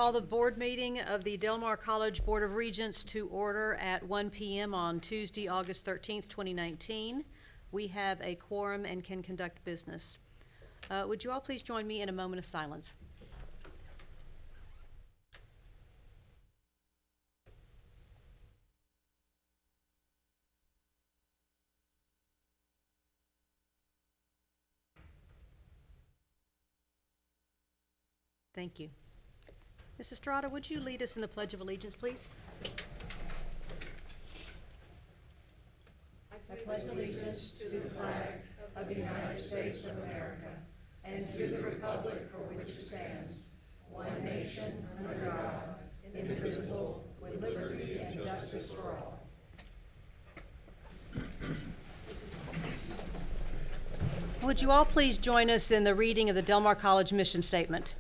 call the board meeting of the Del Mar College Board of Regents to order at 1 p.m. on Tuesday, August 13th, 2019. We have a quorum and can conduct business. Would you all please join me in a moment of silence? Thank you. Ms. Estrada, would you lead us in the Pledge of Allegiance, please? I pledge allegiance to the flag of the United States of America and to the republic for which it stands, one nation, under God, indivisible, with liberty and justice for all. Would you all please join us in the reading of the Del Mar College mission statement?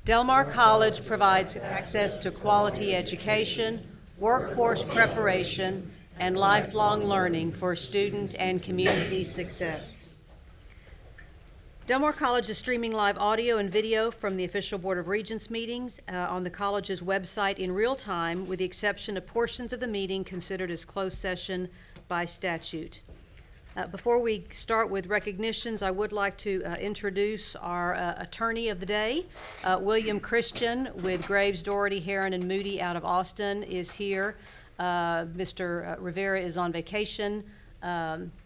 Del Mar College provides access to quality education, workforce preparation, and lifelong learning for student and community success. Del Mar College is streaming live audio and video from the official Board of Regents meetings on the college's website in real time, with the exception of portions of the meeting considered as closed session by statute. Before we start with recognitions, I would like to introduce our attorney of the day. William Christian with Graves, Doherty, Heron, and Moody out of Austin is here. Mr. Rivera is on vacation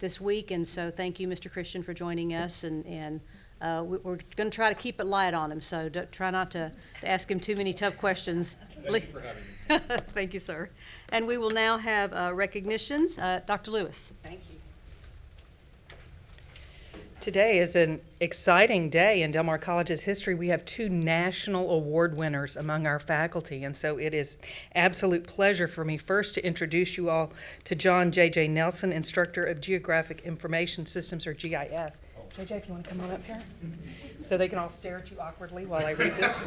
this week, and so thank you, Mr. Christian, for joining us. And we're going to try to keep it light on him, so try not to ask him too many tough questions. Thank you for having me. Thank you, sir. And we will now have recognitions. Dr. Lewis. Thank you. Today is an exciting day in Del Mar College's history. We have 2 national award winners among our faculty, and so it is absolute pleasure for me first to introduce you all to John J.J. Nelson, Instructor of Geographic Information Systems, or GIS. JJ, if you want to come on up here so they can all stare at you awkwardly while I read this.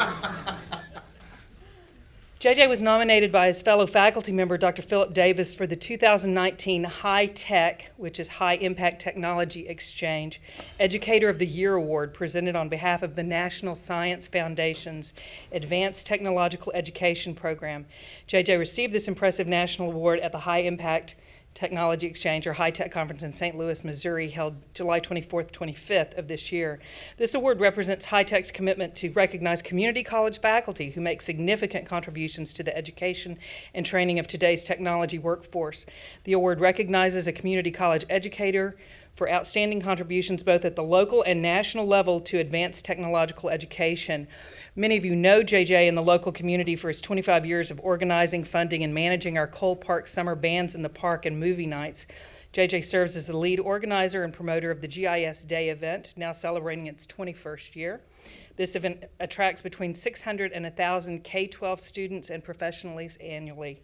JJ was nominated by his fellow faculty member, Dr. Philip Davis, for the 2019 High Tech, which is High Impact Technology Exchange, Educator of the Year Award, presented on behalf of the National Science Foundation's Advanced Technological Education Program. JJ received this impressive national award at the High Impact Technology Exchange, or High Tech Conference in St. Louis, Missouri, held July 24th, 25th of this year. This award represents High Tech's commitment to recognize community college faculty who make significant contributions to the education and training of today's technology workforce. The award recognizes a community college educator for outstanding contributions both at the local and national level to advance technological education. Many of you know JJ in the local community for his 25 years of organizing, funding, and managing our Cole Park Summer Bands in the Park and movie nights. JJ serves as the lead organizer and promoter of the GIS Day event, now celebrating its 21st year. This event attracts between 600 and 1,000 K-12 students and professionals annually.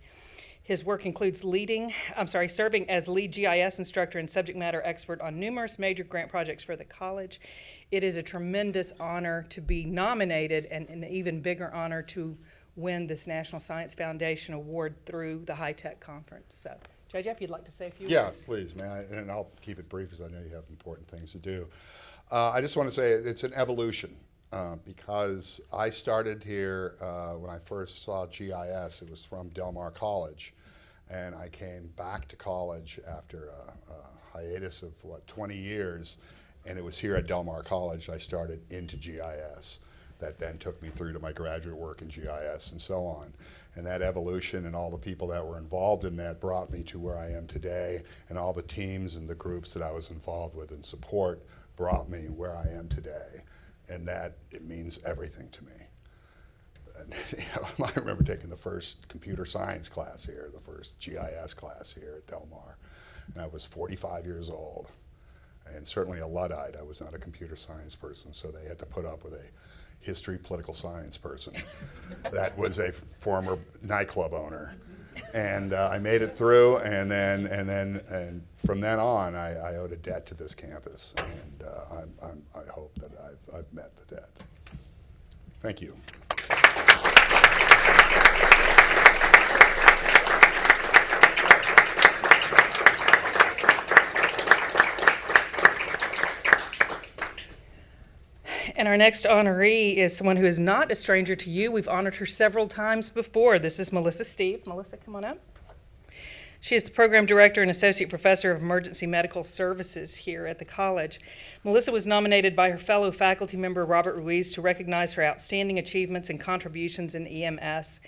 His work includes serving as lead GIS instructor and subject matter expert on numerous major grant projects for the college. It is a tremendous honor to be nominated and an even bigger honor to win this National Science Foundation Award through the High Tech Conference. So, JJ, if you'd like to say a few words. Yes, please, and I'll keep it brief because I know you have important things to do. I just want to say it's an evolution because I started here when I first saw GIS. It was from Del Mar College, and I came back to college after a hiatus of, 20 years. And it was here at Del Mar College I started into GIS. That then took me through to my graduate work in GIS and so on. And that evolution and all the people that were involved in that brought me to where I am today, and all the teams and the groups that I was involved with and support brought me where I am today. And that, it means everything to me. And, I remember taking the first computer science class here, the first GIS class here at Del Mar, and I was 45 years old. And certainly a Luddite. I was not a computer science person, so they had to put up with a history political science person that was a former nightclub owner. And I made it through, and from then on, I owed a debt to this campus, and I hope that I've met the debt. Thank you. And our next honoree is someone who is not a stranger to you. We've honored her several times before. This is Melissa Steve. Melissa, come on up. She is the Program Director and Associate Professor of Emergency Medical Services here at the college. Melissa was nominated by her fellow faculty member Robert Ruiz to recognize her outstanding achievements and contributions in EMS.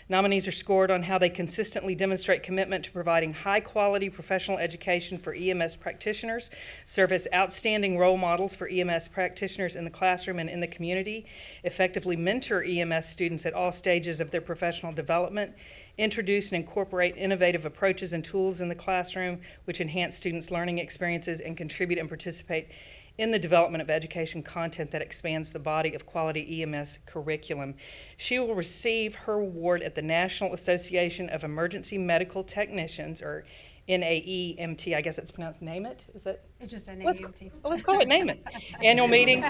Nominees are scored on how they consistently demonstrate commitment to providing high-quality professional education for EMS practitioners, serve as outstanding role models for EMS practitioners in the classroom and in the community, effectively mentor EMS students at all stages of their professional development, introduce and incorporate innovative approaches and tools in the classroom which enhance students' learning experiences and contribute and participate in the development of education content that expands the body of quality EMS curriculum. She will receive her award at the National Association of Emergency Medical Technicians, or NAEMT, I guess it's pronounced Name It, is it? It's just an Let's, AMT. let's call it Name It. Annual meeting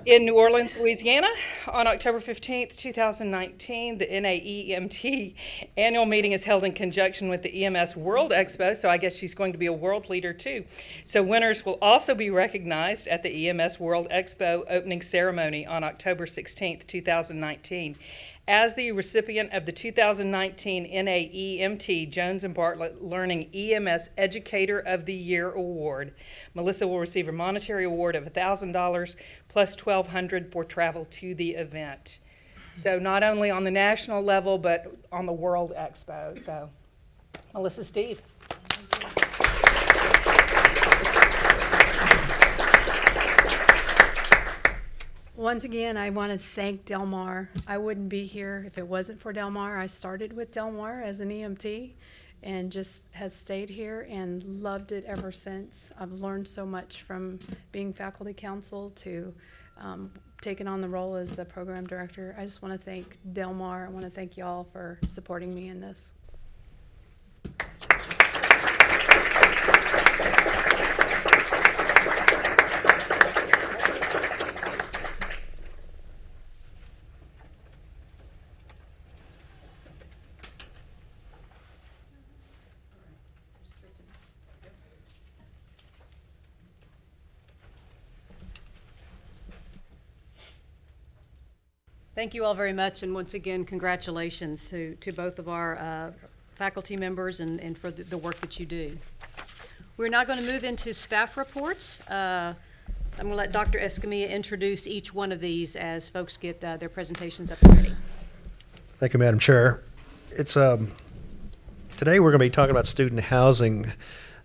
in New Orleans, Louisiana on October 15th, 2019. The NAEMT annual meeting is held in conjunction with the EMS World Expo, so I guess she's going to be a world leader too. So winners will also be recognized at the EMS World Expo opening ceremony on October 16th, 2019. As the recipient of the 2019 NAEMT Jones and Bartlett Learning EMS Educator of the Year Award, Melissa will receive a monetary award of $1,000 plus $1,200 for travel to the event. So not only on the national level, but on the World Expo. So, Melissa Steve. Once again, I want to thank Del Mar. I wouldn't be here if it wasn't for Del Mar. I started with Del Mar as an EMT and just has stayed here and loved it ever since. I've learned so much from being faculty council to taking on the role as the program director. I just want to thank Del Mar. I want to thank y'all for supporting me in this. Thank you all very much, and once again, congratulations to both of our faculty members and for the work that you do. We're now going to move into staff reports. I'm going to let Dr. Escamilla introduce each one of these as folks get their presentations up and ready. Thank you, Madam Chair. It's today we're going to be talking about student housing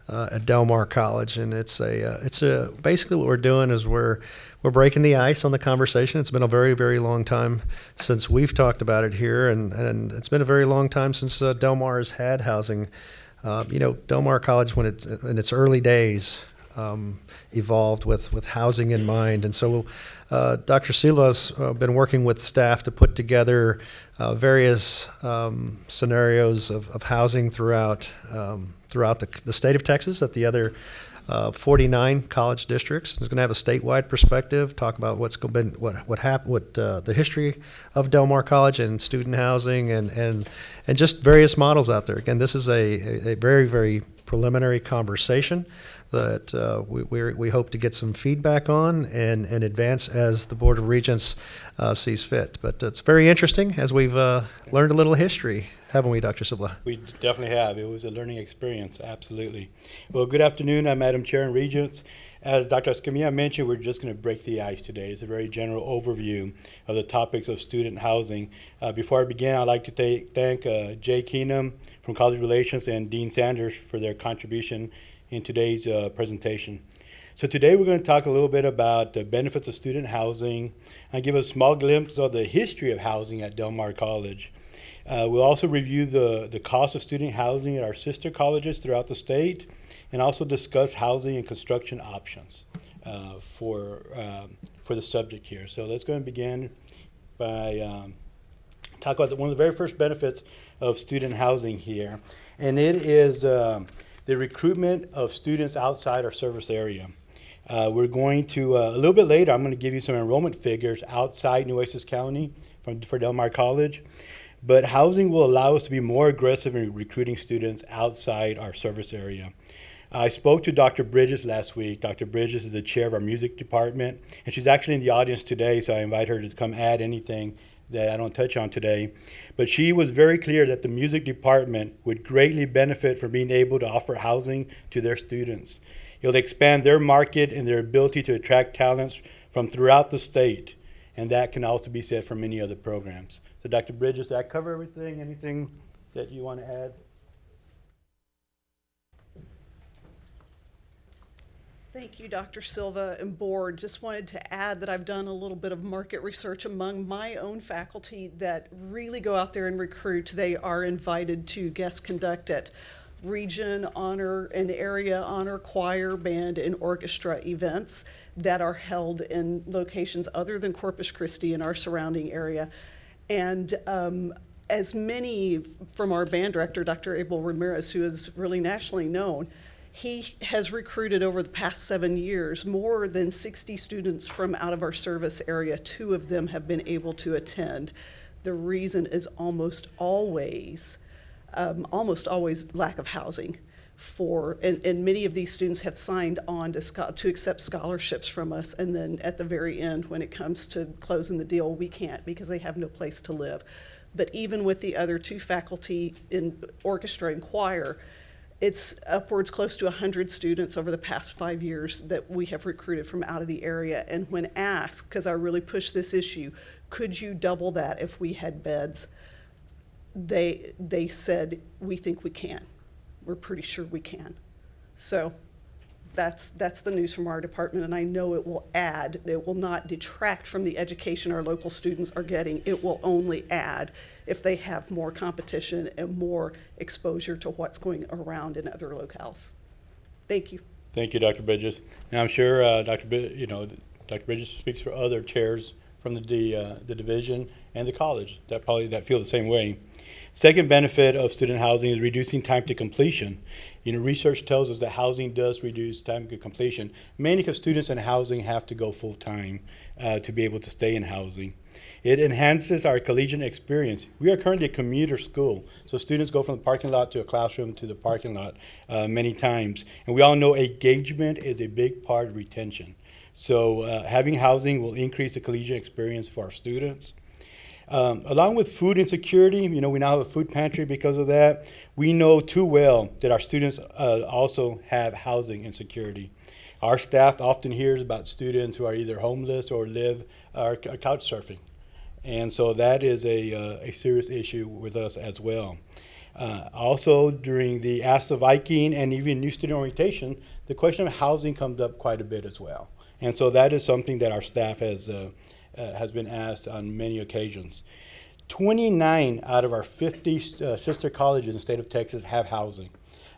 at Del Mar College, and it's basically what we're doing is we're breaking the ice on the conversation. It's been a very, very long time since we've talked about it here, and it's been a very long time since Del Mar has had housing. Del Mar College, when it's in its early days, evolved with housing in mind, and so Dr. Silva's been working with staff to put together various scenarios of housing throughout the state of Texas at the other 49 college districts. It's going to have a statewide perspective, talk about what happened, the history of Del Mar College and student housing, and just various models out there. Again, this is a very, very preliminary conversation that we hope to get some feedback on and advance as the Board of Regents sees fit. But it's very interesting as we've learned a little history, haven't we, Dr. Silva? We definitely have. It was a learning experience, absolutely. Well, good afternoon. I'm Madam Chair and Regents. As Dr. Escamilla mentioned, we're just going to break the ice today. It's a very general overview of the topics of student housing. Before I begin, I'd like to thank Jay Keenum from College Relations and Dean Sanders for their contribution in today's presentation. So today we're going to talk a little bit about the benefits of student housing and give a small glimpse of the history of housing at Del Mar College. We'll also review the cost of student housing at our sister colleges throughout the state, and also discuss housing and construction options for the subject here. So let's go and begin by talk about one of the very first benefits of student housing here, and it is the recruitment of students outside our service area. We're going to, a little bit later, I'm going to give you some enrollment figures outside Nueces County for Del Mar College. But housing will allow us to be more aggressive in recruiting students outside our service area. I spoke to Dr. Bridges last week. Dr. Bridges is the chair of our music department, and she's actually in the audience today, so I invite her to come add anything that I don't touch on today. But she was very clear that the music department would greatly benefit from being able to offer housing to their students. It'll expand their market and their ability to attract talents from throughout the state, and that can also be said for many other programs. So Dr. Bridges, did I cover everything? Anything that you want to add? Thank you, Dr. Silva and board. Just wanted to add that I've done a little bit of market research among my own faculty that really go out there and recruit. They are invited to guest conduct at region honor and area honor choir, band, and orchestra events that are held in locations other than Corpus Christi in our surrounding area. And as many from our band director, Dr. Abel Ramirez, who is really nationally known, he has recruited over the past 7 years more than 60 students from out of our service area. 2 of them have been able to attend. The reason is almost always lack of housing. And many of these students have signed on to accept scholarships from us, and then at the very end, when it comes to closing the deal, we can't because they have no place to live. But even with the other 2 faculty in orchestra and choir, it's upwards close to 100 students over the past 5 years that we have recruited from out of the area. And when asked, because I really push this issue, could you double that if we had beds? They said, we think we can. We're pretty sure we can. So that's the news from our department, and I know it will add. It will not detract from the education our local students are getting. It will only add if they have more competition and more exposure to what's going around in other locales. Thank you. Thank you, Dr. Bridges. Now I'm sure Dr. Bridges speaks for other chairs from the division and the college that feel the same way. Second benefit of student housing is reducing time to completion. Research tells us that housing does reduce time to completion, mainly because students in housing have to go full time to be able to stay in housing. It enhances our collegiate experience. We are currently a commuter school, so students go from the parking lot to a classroom to the parking lot many times. And we all know engagement is a big part of retention. So having housing will increase the collegiate experience for our students. Along with food insecurity, we now have a food pantry because of that. We know too well that our students also have housing insecurity. Our staff often hears about students who are either homeless or are couch surfing. And so that is a serious issue with us as well. Also, during the Ask the Viking and even new student orientation, the question of housing comes up quite a bit as well. And so that is something that our staff has been asked on many occasions. 29 out of our 50 sister colleges in the state of Texas have housing.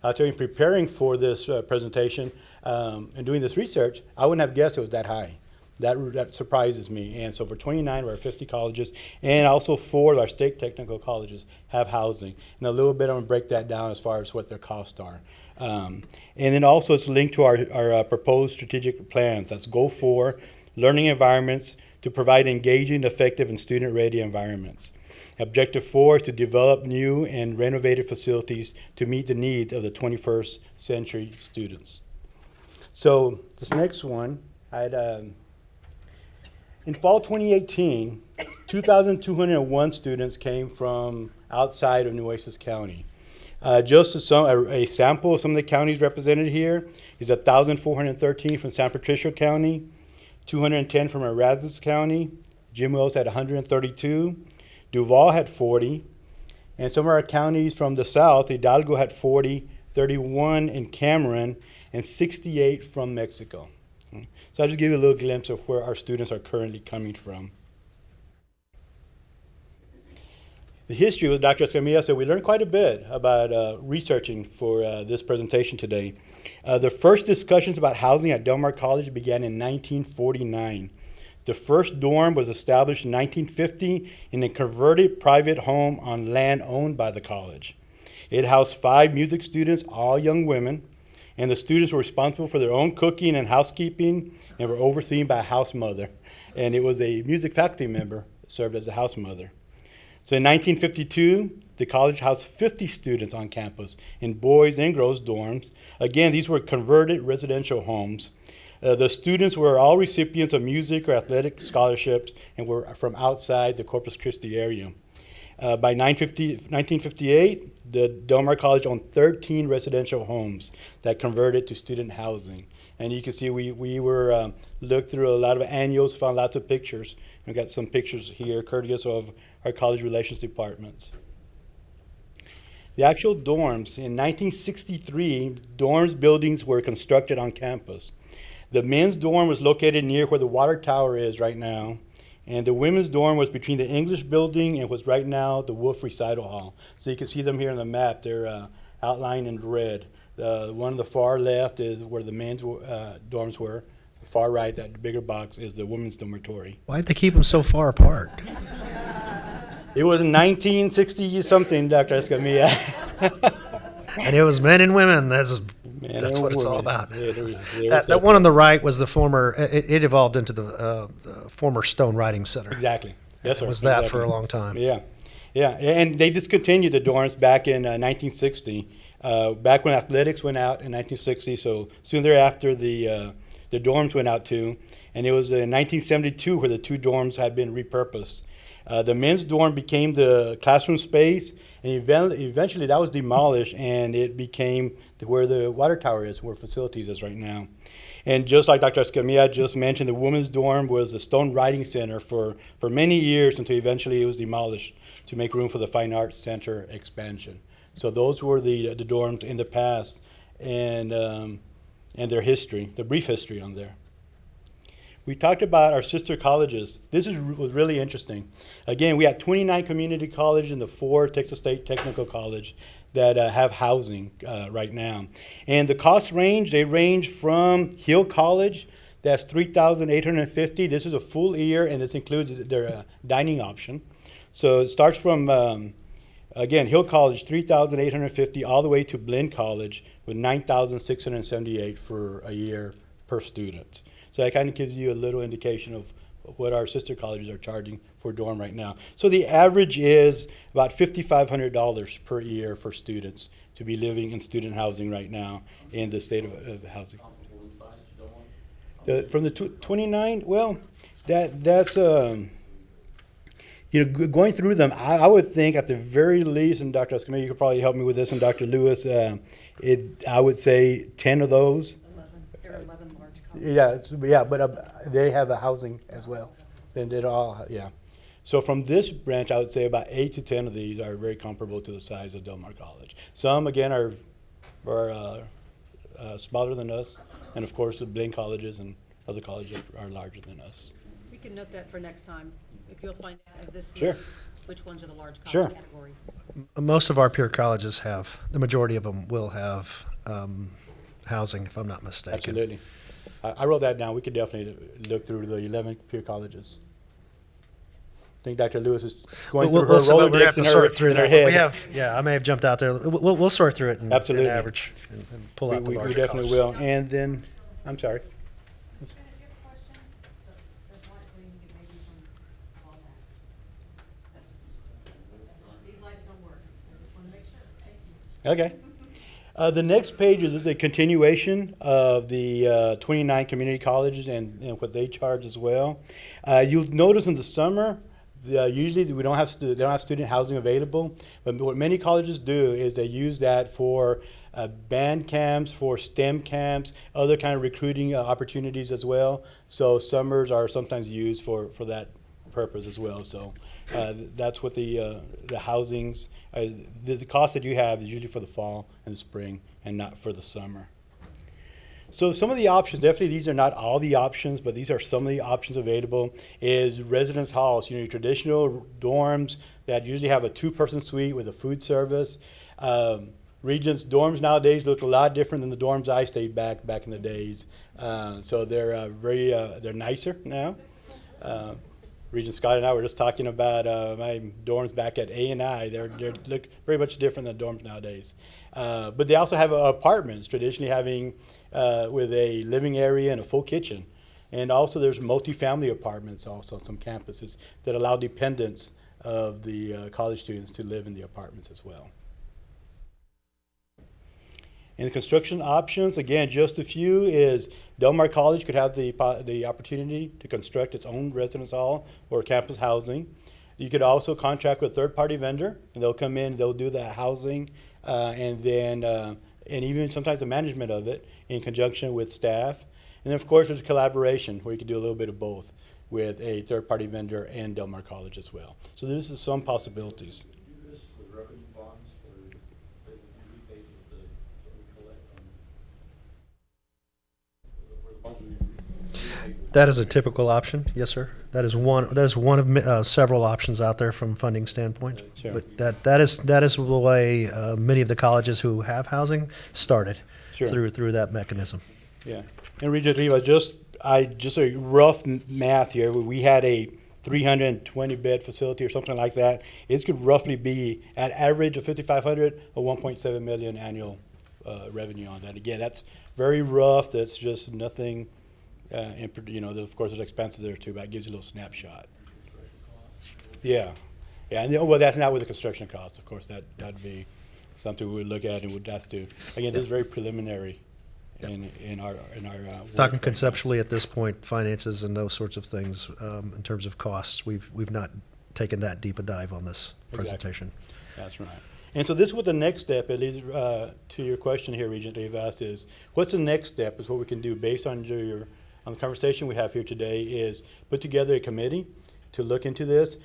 I'll tell you, preparing for this presentation and doing this research, I wouldn't have guessed it was that high. That surprises me. And so for 29 of our 50 colleges, and also 4 of our state technical colleges have housing. In a little bit, I'm going to break that down as far as what their costs are. And then also it's linked to our proposed strategic plans. That's Goal 4, learning environments to provide engaging, effective, and student-ready environments. Objective 4 is to develop new and renovated facilities to meet the needs of the 21st century students. So this next one, in fall 2018, 2,201 students came from outside of Nueces County. Just a sample of some of the counties represented here is 1,413 from San Patricio County, 210 from Erasmus County, Jim Wells had 132, Duval had 40, and some of our counties from the south, Hidalgo had 40, 31 in Cameron, and 68 from Mexico. So I'll just give you a little glimpse of where our students are currently coming from. The history with Dr. Escamilla, so we learned quite a bit about researching for this presentation today. The first discussions about housing at Del Mar College began in 1949. The first dorm was established in 1950 in a converted private home on land owned by the college. It housed 5 music students, all young women, and the students were responsible for their own cooking and housekeeping and were overseen by a house mother. And it was a music faculty member that served as a house mother. So in 1952, the college housed 50 students on campus in boys and girls dorms. Again, these were converted residential homes. The students were all recipients of music or athletic scholarships and were from outside the Corpus Christi area. By 1958, the Del Mar College owned 13 residential homes that converted to student housing. And you can see we were looked through a lot of annuals, found lots of pictures. We got some pictures here, courteous of our college relations departments. The actual dorms, in 1963, dorms buildings were constructed on campus. The men's dorm was located near where the water tower is right now, and the women's dorm was between the English building and what's right now the Wolf Recital Hall. So you can see them here on the map. They're outlined in red. The one on the far left is where the men's dorms were. The far right, that bigger box, is the women's dormitory. Why'd they keep them so far apart? It was in 1960-something, Dr. Escamilla. And it was men and women. That's what it's all about. That one on the right was the former. It evolved into the former Stone Writing Center. Exactly. Yes, sir. It was that for a long time. Yeah, yeah, and they discontinued the dorms back in 1960. Back when athletics went out in 1960, so soon thereafter the dorms went out too, and it was in 1972 where the two dorms had been repurposed. The men's dorm became the classroom space, and eventually that was demolished, and it became where the water tower is, where facilities is right now. And just like Dr. Escamilla just mentioned, the women's dorm was the Stone Writing Center for many years until eventually it was demolished to make room for the Fine Arts Center expansion. So those were the dorms in the past, and their history, the brief history on there. We talked about our sister colleges. This was really interesting. Again, we had 29 community colleges and the 4 Texas State Technical College that have housing right now. And the cost range, they range from Hill College, that's $3,850. This is a full year, and this includes their dining option. So it starts from, again, Hill College, $3,850, all the way to Blinn College with $9,678 for a year per student. So that kind of gives you a little indication of what our sister colleges are charging for dorm right now. So the average is about $5,500 per year for students to be living in student housing right now in the state of housing. From the 29, well, that's going through them, I would think at the very least, and Dr. Escamilla, you could probably help me with this, and Dr. Lewis, I would say 10 of those. 11. There are 11 large colleges. Yeah, but they have a housing as well. And it all, yeah. So from this branch, I would say about 8 to 10 of these are very comparable to the size of Del Mar College. Some, again, are smaller than us, and of course the Blinn colleges and other colleges are larger than us. We can note that for next time, if you'll find out of this Sure. list, which ones are the large Sure. college category. Most of our peer colleges have, the majority of them will have housing, if I'm not mistaken. Absolutely. I wrote that down. We could definitely look through the 11 peer colleges. I think Dr. Lewis is going through her we'll have Rolodex to in sort through in her that. head. We have, yeah, I may have jumped out there. We'll sort through it and Absolutely. average and pull out the We larger definitely colleges. will. And then, I'm sorry. Okay. The next page is a continuation of the 29 community colleges and what they charge as well. You'll notice in the summer, usually they don't have student housing available, but what many colleges do is they use that for band camps, for STEM camps, other kind of recruiting opportunities as well. So summers are sometimes used for that purpose as well. So that's what the housings, the cost that you have is usually for the fall and the spring and not for the summer. So some of the options, definitely these are not all the options, but these are some of the options available, is residence halls, your traditional dorms that usually have a 2-person suite with a food service. Regents dorms nowadays look a lot different than the dorms I stayed back in the days. So they're they're nicer now. Regent Scott and I were just talking about my dorms back at A&I. They look very much different than dorms nowadays. But they also have apartments, traditionally having with a living area and a full kitchen. And also there's multifamily apartments also, some campuses that allow dependents of the college students to live in the apartments as well. And the construction options, again, just a few, is Del Mar College could have the opportunity to construct its own residence hall or campus housing. You could also contract with a third-party vendor, and they'll come in, they'll do the housing, and then, and even sometimes the management of it in conjunction with staff. And then, of course, there's a collaboration where you can do a little bit of both with a third-party vendor and Del Mar College as well. So there's some possibilities. That is a typical option, yes, sir. That is one of several options out there from funding standpoint. Sure. But that is the way many of the colleges who have housing started. Sure. through that mechanism. Yeah, and Regent Riva, just a rough math here. We had a 320 bed facility or something like that. It could roughly be at average of 5,500 or 1.7 million annual revenue on that. Again, that's very rough. That's just nothing. And of course, there's expenses there too, but it gives you a little snapshot. Yeah, and well, that's not with the construction costs. Of course, that'd be something we would look at and would have to. Again, this is very preliminary in our Talking conceptually at this point, finances and those sorts of things in terms of costs. We've not taken that deep a dive on this presentation. Exactly. That's right. And so this is what the next step, at least to your question here, Regent Rivas, is what's the next step is what we can do based on the conversation we have here today is put together a committee to look into this.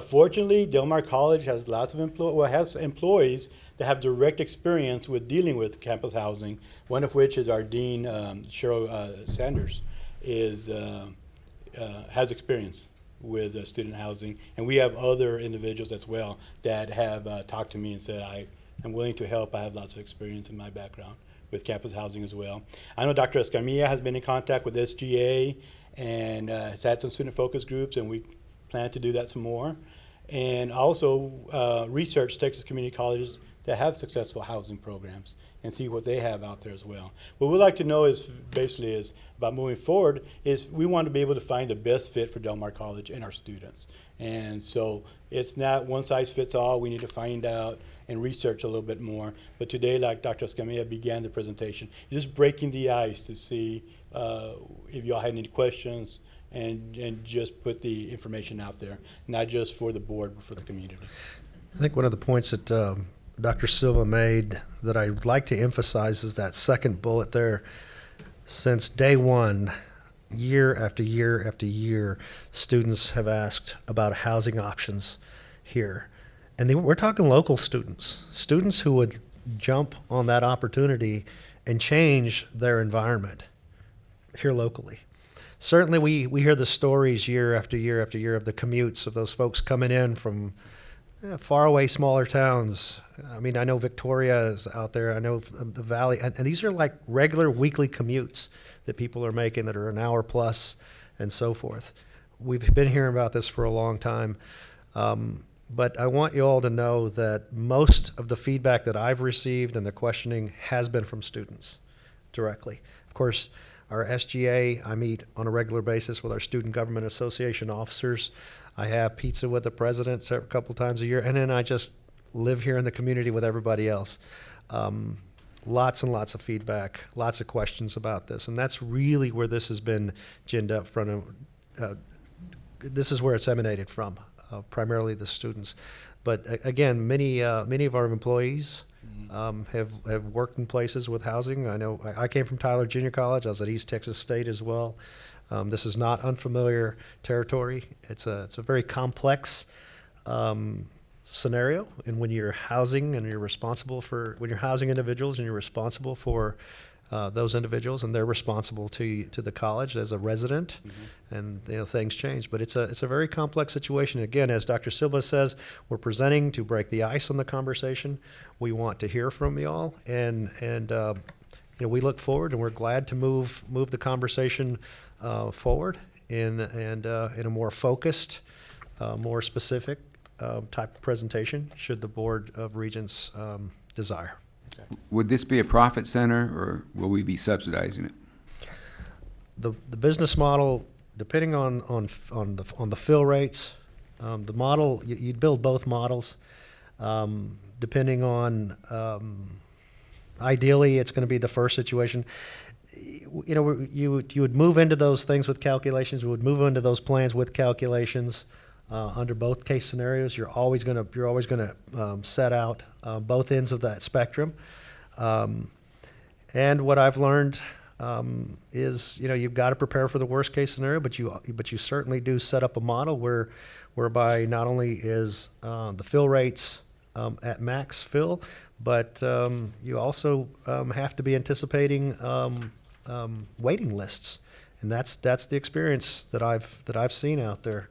Fortunately, Del Mar College has lots of employees that have direct experience with dealing with campus housing, one of which is our dean, Cheryl Sanders, has experience with student housing. And we have other individuals as well that have talked to me and said, I am willing to help. I have lots of experience in my background with campus housing as well. I know Dr. Escamilla has been in contact with SGA and has had some student focus groups, and we plan to do that some more. And also research Texas community colleges that have successful housing programs and see what they have out there as well. What we'd like to know is about moving forward is we want to be able to find the best fit for Del Mar College and our students. And so it's not one size fits all. We need to find out and research a little bit more. But today, like Dr. Escamilla began the presentation, just breaking the ice to see if y'all had any questions and just put the information out there, not just for the board, but for the community. I think one of the points that Dr. Silva made that I'd like to emphasize is that second bullet there. Since day one, year after year after year, students have asked about housing options here. And we're talking local students who would jump on that opportunity and change their environment here locally. Certainly we hear the stories year after year after year of the commutes of those folks coming in from faraway smaller towns. I mean, I know Victoria is out there. I know the Valley. And these are like regular weekly commutes that people are making that are an hour plus and so forth. We've been hearing about this for a long time. But I want you all to know that most of the feedback that I've received and the questioning has been from students directly. Of course, our SGA, I meet on a regular basis with our Student Government Association officers. I have pizza with the president a couple times a year, and then I just live here in the community with everybody else. Lots and lots of feedback, lots of questions about this, and that's really where this has been ginned up from. This is where it's emanated from. Primarily the students, but again, many of our employees have worked in places with housing. I know I came from Tyler Junior College. I was at East Texas State as well. This is not unfamiliar territory. It's a very complex scenario, and when you're housing and when you're housing individuals and you're responsible for those individuals, and they're responsible to the college as a resident, and things change. But it's a very complex situation. Again, as Dr. Silva says, we're presenting to break the ice on the conversation. We want to hear from y'all, and we look forward, and we're glad to move the conversation forward in a more focused, more specific type of presentation, should the Board of Regents desire. Would this be a profit center, or will we be subsidizing it? The business model, depending on the fill rates The model, you'd build both models, depending on, ideally, it's going to be the first situation. You know, you would move into those things with calculations. We would move into those plans with calculations under both case scenarios. You're always going to set out both ends of that spectrum. And what I've learned is, you know, you've got to prepare for the worst case scenario, but you certainly do set up a model whereby not only is the fill rates at max fill, but you also have to be anticipating waiting lists, and that's the experience that I've seen out there.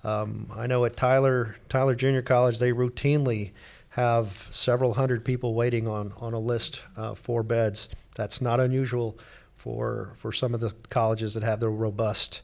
I know at Tyler Junior College, they routinely have several hundred people waiting on a list for beds. That's not unusual for some of the colleges that have their robust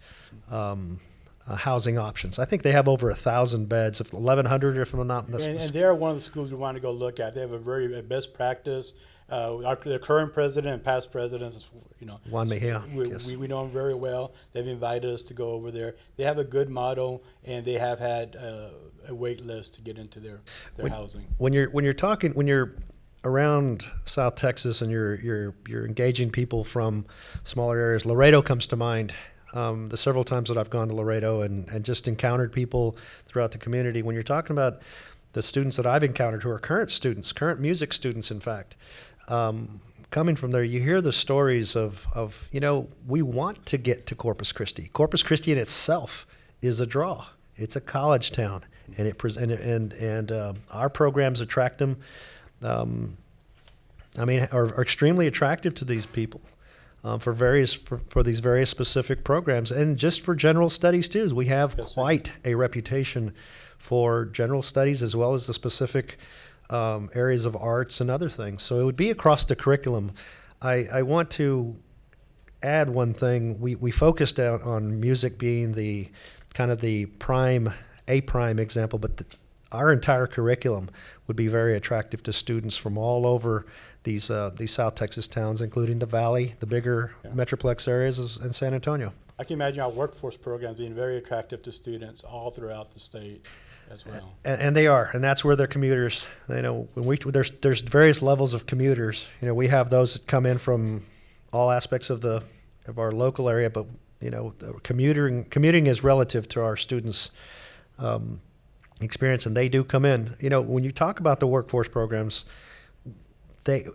housing options. I think they have over 1,000 beds, 1,100 if I'm not mistaken. And they're one of the schools we want to go look at. They have a best practice. Their current president and past presidents, you know, Juan Mejia, we know them very well. They've invited us to go over there. They have a good model, and they have had a wait list to get into their housing. When you're around South Texas and you're engaging people from smaller areas, Laredo comes to mind. The several times that I've gone to Laredo and just encountered people throughout the community. When you're talking about the students that I've encountered who are current music students, in fact, coming from there, you hear the stories of you know, we want to get to Corpus Christi. Corpus Christi in itself is a draw. It's a college town, and our programs attract them. Are extremely attractive to these people. For these various specific programs, and just for general studies too. We have quite a reputation for general studies as well as the specific areas of arts and other things. So it would be across the curriculum. I want to add one thing. We focused out on music being the kind of the prime example, but our entire curriculum would be very attractive to students from all over these South Texas towns, including the Valley, the bigger metroplex areas, and San Antonio. I can imagine our workforce programs being very attractive to students all throughout the state as well. And they are, and that's where they're commuters. You know, there's various levels of commuters. You know, we have those that come in from all aspects of our local area, but you know, commuting is relative to our students' experience, and they do come in. You know, when you talk about the workforce programs, they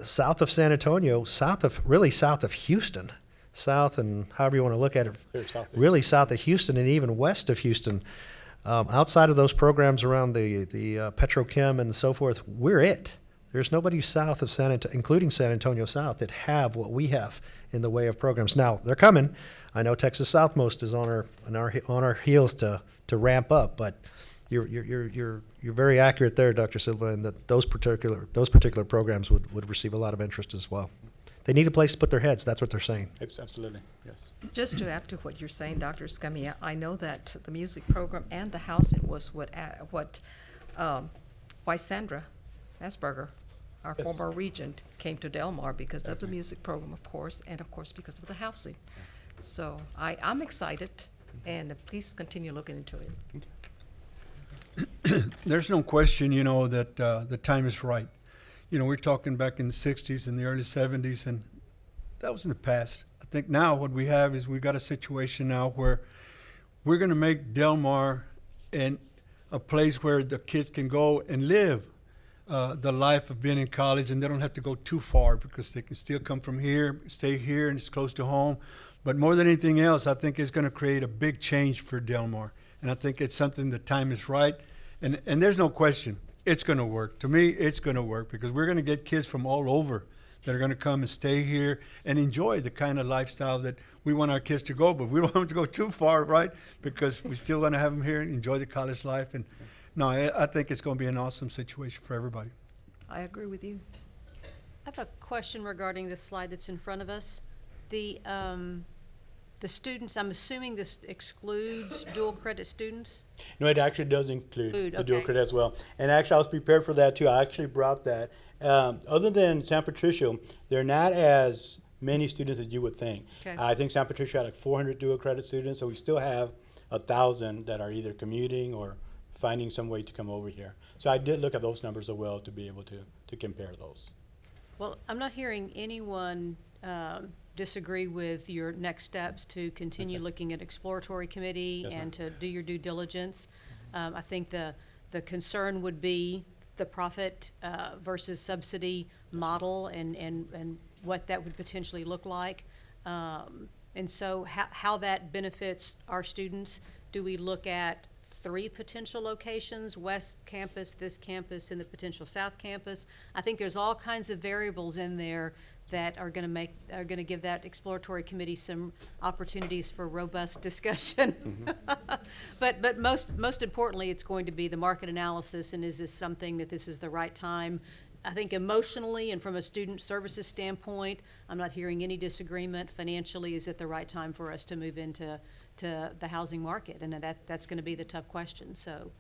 south of San Antonio, south of Houston, south and however you want to look at it, really south of Houston and even west of Houston, outside of those programs around the petrochem and so forth, we're it. There's nobody south of San Antonio, including San Antonio South, that have what we have in the way of programs. Now they're coming. I know Texas Southmost is on our heels to ramp up, but you're very accurate there, Dr. Silva, in that those particular programs would receive a lot of interest as well. They need a place to put their heads. That's what they're saying. Absolutely, yes. Just to add to what you're saying, Dr. Escamilla, I know that the music program and the housing was what Sandra Asperger, our former regent, came to Del Mar because of the music program, of course, and of course because of the housing. So I'm excited, and please continue looking into it. There's no question, you know, that the time is right. You know, we're talking back in the 60s and the early 70s, and that was in the past. I think now what we have is we've got a situation now where we're going to make Del Mar a place where the kids can go and live the life of being in college, and they don't have to go too far because they can still come from here, stay here, and it's close to home. But more than anything else, I think it's going to create a big change for Del Mar. And I think it's something the time is right. And there's no question, it's going to work. To me, it's going to work because we're going to get kids from all over that are going to come and stay here and enjoy the kind of lifestyle that we want our kids to go. But we don't want them to go too far, right? Because we still want to have them here and enjoy the college life. And no, I think it's going to be an awesome situation for everybody. I agree with you. I have a question regarding this slide that's in front of us. The students, I'm assuming this excludes dual credit students? No, it actually does include the dual okay. credit as well. And actually, I was prepared for that too. I actually brought that. Other than San Patricio, there are not as many students as you would think. Okay. I think San Patricio had like 400 dual credit students, so we still have 1,000 that are either commuting or finding some way to come over here. So I did look at those numbers as well to be able to compare those. Well, I'm not hearing anyone disagree with your next steps to continue looking at exploratory committee Yes, ma'am. and to do your due diligence. I think the concern would be the profit versus subsidy model and what that would potentially look like. And so how that benefits our students. Do we look at 3 potential locations, West Campus, this campus, and the potential South Campus? I think there's all kinds of variables in there that are going to give that exploratory committee some opportunities for robust discussion. But most importantly, it's going to be the market analysis, and is this something that this is the right time? I think emotionally and from a student services standpoint, I'm not hearing any disagreement. Financially, is it the right time for us to move into the housing market? And that's going to be the tough question. So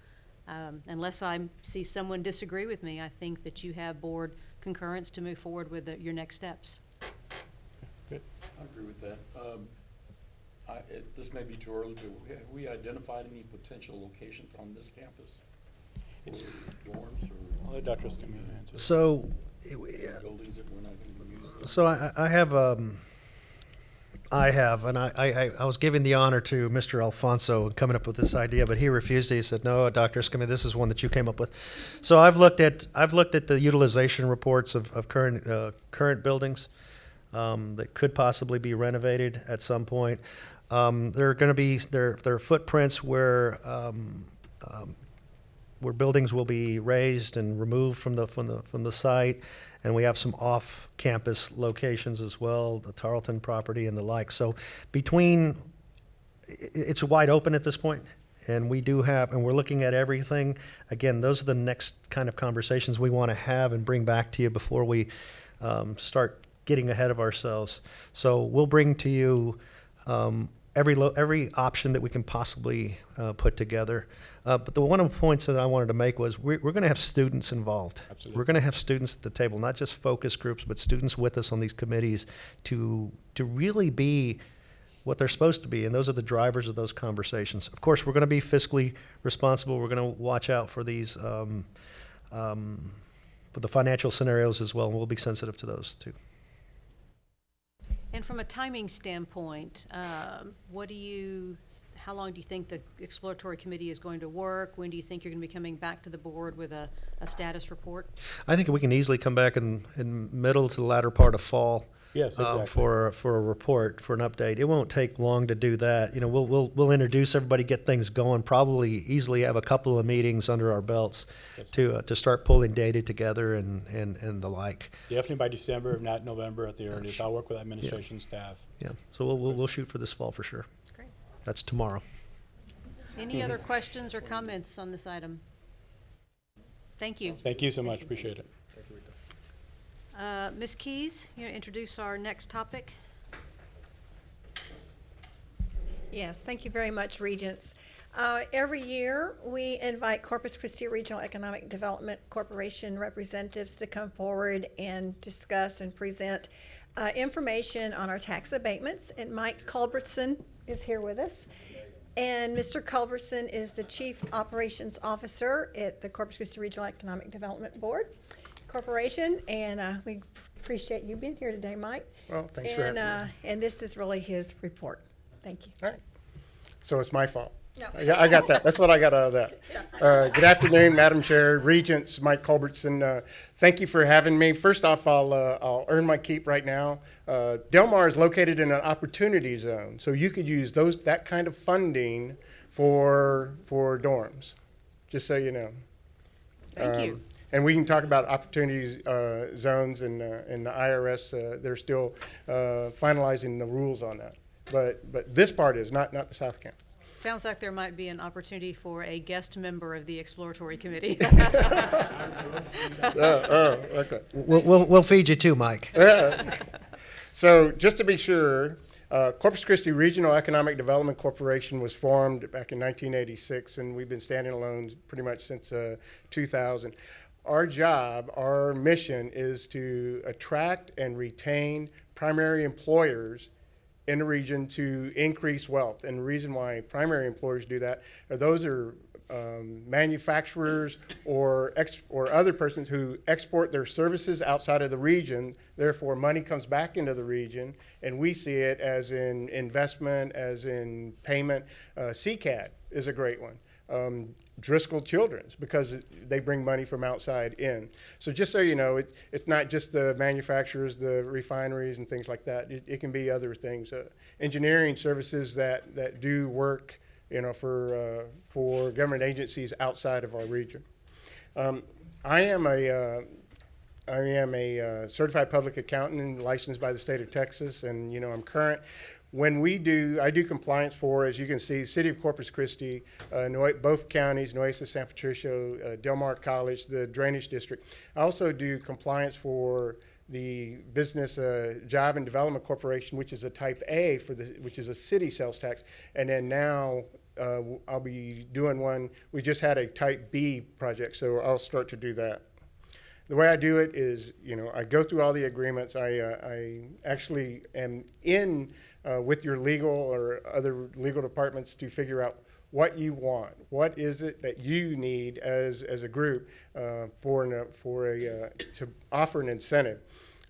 unless I see someone disagree with me, I think that you have board concurrence to move forward with your next steps. Good. I agree with that. This may be too early, but have we identified any potential locations on this campus? For dorms I'll let Dr. Escamilla answer. So, or buildings that we're not going to be using? so I was giving the honor to Mr. Alfonso coming up with this idea, but he refused it. He said, "No, Dr. Escamilla, this is one that you came up with." So I've looked at the utilization reports of current buildings that could possibly be renovated at some point. There are going to be there are footprints where buildings will be raised and removed from the site, and we have some off-campus locations as well, the Tarleton property and the like. So it's wide open at this point, and we're looking at everything. Again, those are the next kind of conversations we want to have and bring back to you before we start getting ahead of ourselves. So we'll bring to you every option that we can possibly put together. But one of the points that I wanted to make was we're going to have students involved. Absolutely. We're going to have students at the table, not just focus groups, but students with us on these committees to really be what they're supposed to be, and those are the drivers of those conversations. Of course, we're going to be fiscally responsible. We're going to watch out for these for the financial scenarios as well, and we'll be sensitive to those too. And from a timing standpoint, how long do you think the exploratory committee is going to work? When do you think you're going to be coming back to the board with a status report? I think we can easily come back in middle to the latter part of fall. Yes, exactly. For a report, for an update. It won't take long to do that. You know, we'll introduce everybody, get things going. Probably easily have a couple of meetings under our belts to start pulling data together and the like. Definitely by December, if not November at the earliest. I'll work with administration staff. Yeah. So we'll shoot for this fall for sure. Great. That's tomorrow. Any other questions or comments on this item? Thank you. Thank you so much. Appreciate it. Ms. Keys, you want to introduce our next topic? Yes, thank you very much, Regents. Every year, we invite Corpus Christi Regional Economic Development Corporation representatives to come forward and discuss and present information on our tax abatements. And Mike Culbertson is here with us. And Mr. Culbertson is the Chief Operations Officer at the Corpus Christi Regional Economic Development Board Corporation. And we appreciate you being here today, Mike. Well, thanks for having me. And this is really his report. Thank you. All right. So it's my fault. No. I got that. That's what I got out of that. Good afternoon, Madam Chair, Regents, Mike Culbertson. Thank you for having me. First off, I'll earn my keep right now. Del Mar is located in an opportunity zone, so you could use that kind of funding for dorms, just so you know. Thank you. And we can talk about opportunity zones and the IRS. They're still finalizing the rules on that. But this part is not the South Campus. Sounds like there might be an opportunity for a guest member of the exploratory committee. Okay. We'll feed you too, Mike. So just to be sure, Corpus Christi Regional Economic Development Corporation was formed back in 1986, and we've been standing alone pretty much since 2000. Our job, our mission is to attract and retain primary employers in the region to increase wealth. And the reason why primary employers do that are those are manufacturers or other persons who export their services outside of the region. Therefore, money comes back into the region, and we see it as in investment, as in payment. CCAD is a great one. Driscoll Children's, because they bring money from outside in. So just so you know, it's not just the manufacturers, the refineries and things like that. It can be other things. Engineering services that do work, you know, for government agencies outside of our region. I am a certified public accountant licensed by the state of Texas, and you know I'm current. When I do compliance for, as you can see, City of Corpus Christi, both counties, Nueces, San Patricio, Del Mar College, the Drainage District. I also do compliance for the Business Job and Development Corporation, which is a Type A which is a city sales tax. And then now I'll be doing one. We just had a Type B project, so I'll start to do that. The way I do it is, you know, I go through all the agreements. I actually am in with your legal or other legal departments to figure out what you want. What is it that you need as a group to offer an incentive?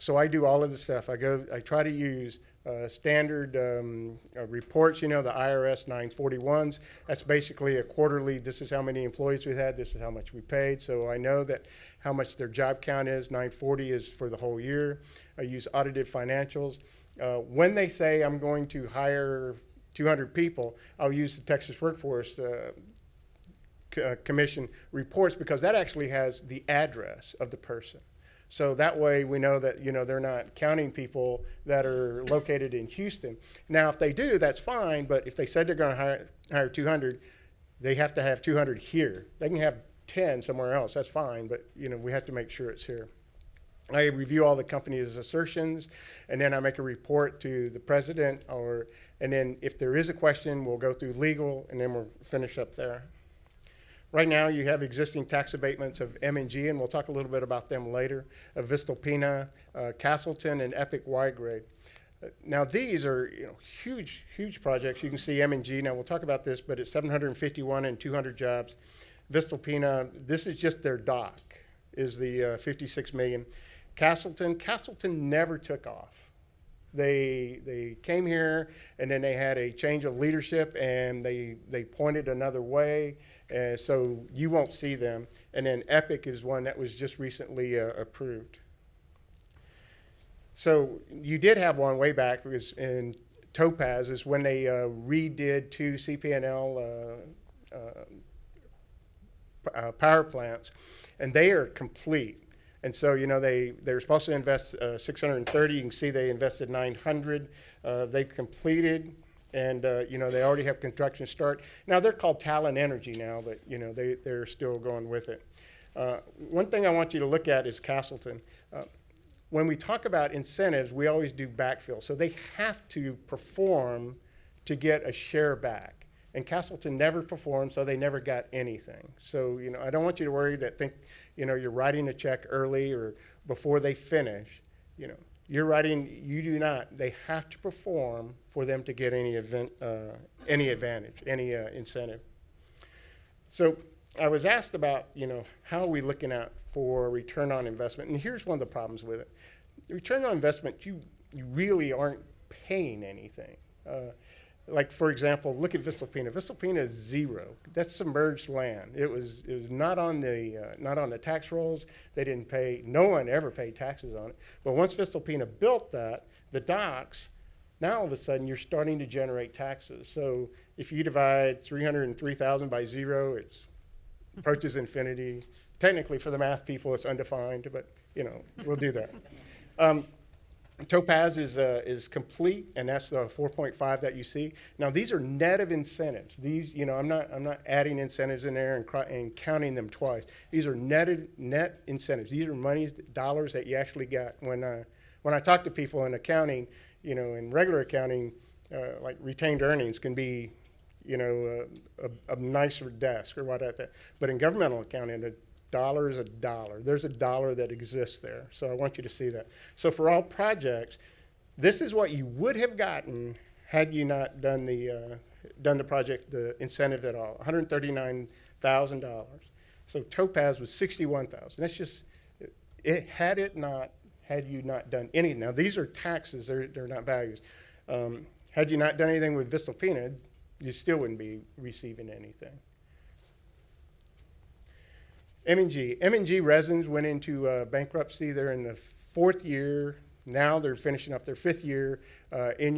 So I do all of the stuff. I try to use standard reports, you know, the IRS 941s. That's basically a quarterly, this is how many employees we had, this is how much we paid. So I know that how much their job count is. 940 is for the whole year. I use audited financials. When they say I'm going to hire 200 people, I'll use the Texas Workforce Commission reports, because that actually has the address of the person. So that way we know that, you know, they're not counting people that are located in Houston. Now, if they do, that's fine, but if they said they're going to hire 200, they have to have 200 here. They can have 10 somewhere else, that's fine, but, you know, we have to make sure it's here. I review all the company's assertions, and then I make a report to the president, and then if there is a question, we'll go through legal, and then we'll finish up there. Right now, you have existing tax abatements of M&G, and we'll talk a little bit about them later, of Vistalpina, Castleton, and Epic Y-Grade. Now, these are, you know, huge, huge projects. You can see M&G. Now, we'll talk about this, but it's 751 and 200 jobs. Vistalpina, this is just their dock, is the 56 million. Castleton never took off. They came here, and then they had a change of leadership, and they pointed another way, so you won't see them. And then Epic is one that was just recently approved. So you did have one way back, because in Topaz is when they redid 2 CP&L power plants, and they are complete. And so, you know, they're supposed to invest 630. You can see they invested 900. They've completed, and you know, they already have construction start. Now they're called Talent Energy now, but you know, they're still going with it. One thing I want you to look at is Castleton. When we talk about incentives, we always do backfill. So they have to perform to get a share back. And Castleton never performed, so they never got anything. So, you know, I don't want you to worry you know, you're writing a check early or before they finish. You know, you do not. They have to perform for them to get any advantage, any incentive. So I was asked about, you know, how are we looking at for return on investment? And here's one of the problems with it. The return on investment, you really aren't paying anything. Like, for example, look at Vistalpina. Vistalpina is 0. That's submerged land. It was not on the tax rolls. They didn't pay. No one ever paid taxes on it. But once Vistalpina built that, the docks, now all of a sudden you're starting to generate taxes. So if you divide 303,000 by 0, it approaches infinity. Technically, for the math people, it's undefined, but you know, we'll do that. Topaz is complete, and that's the 4.5 that you see. Now these are net of incentives. These, you know, I'm not adding incentives in there and counting them twice. These are net incentives. These are dollars that you actually got. When I talk to people in accounting, you know, in regular accounting, like retained earnings can be, you know, a nicer desk or what like that. But in governmental accounting, a dollar is a dollar. There's a dollar that exists there. So I want you to see that. So for all projects, this is what you would have gotten had you not done the project, the incentive at all, $139,000. So Topaz was $61,000. That's just, had you not done any, now these are taxes, they're not values. Had you not done anything with Voestalpine, you still wouldn't be receiving anything. M&G Resins went into bankruptcy. They're in the 4th year. Now they're finishing up their 5th year in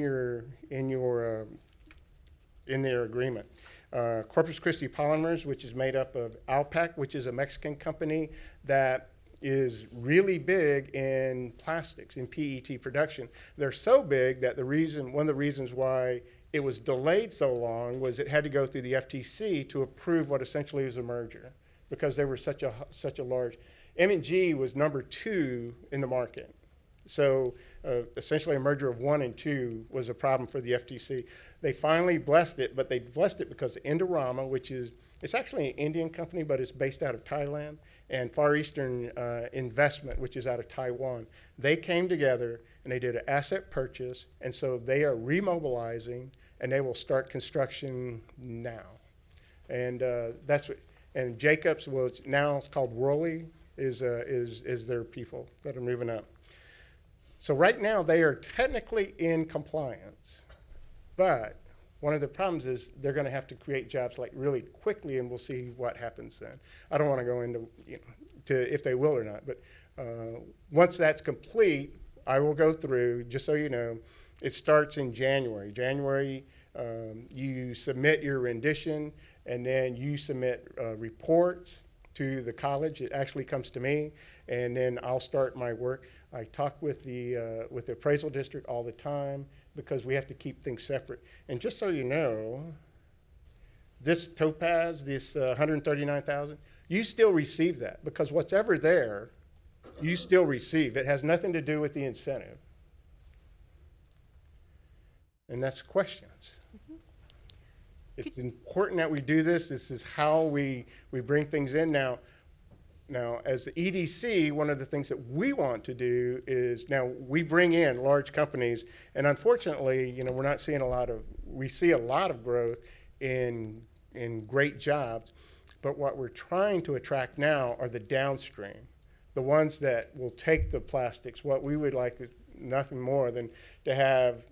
their agreement. Corpus Christi Polymers, which is made up of Alpac, which is a Mexican company that is really big in plastics, in PET production. They're so big that one of the reasons why it was delayed so long was it had to go through the FTC to approve what essentially is a merger, because they were such a large. M&G was number 2 in the market. So essentially a merger of 1 and 2 was a problem for the FTC. They finally blessed it, but they blessed it because Indorama, which is, it's actually an Indian company, but it's based out of Thailand, and Far Eastern Investment, which is out of Taiwan. They came together and they did an asset purchase, and so they are remobilizing, and they will start construction now. And that's what, and Jacobs, now it's called Worley, is their people that are moving up. So right now they are technically in compliance, but one of the problems is they're going to have to create jobs like really quickly, and we'll see what happens then. I don't want to go into to if they will or not, but once that's complete, I will go through, just so you know, it starts in January. January, you submit your rendition, and then you submit reports to the college. It actually comes to me, and then I'll start my work. I talk with the appraisal district all the time because we have to keep things separate. And just so you know, this Topaz, this 139,000, you still receive that, because what's ever there, you still receive. It has nothing to do with the incentive. And that's questions. It's important that we do this. This is how we bring things in. Now, as the EDC, one of the things that we want to do is, now we bring in large companies, and unfortunately, we're not seeing we see a lot of growth in great jobs, but what we're trying to attract now are the downstream, the ones that will take the plastics. What we would like is nothing more than to have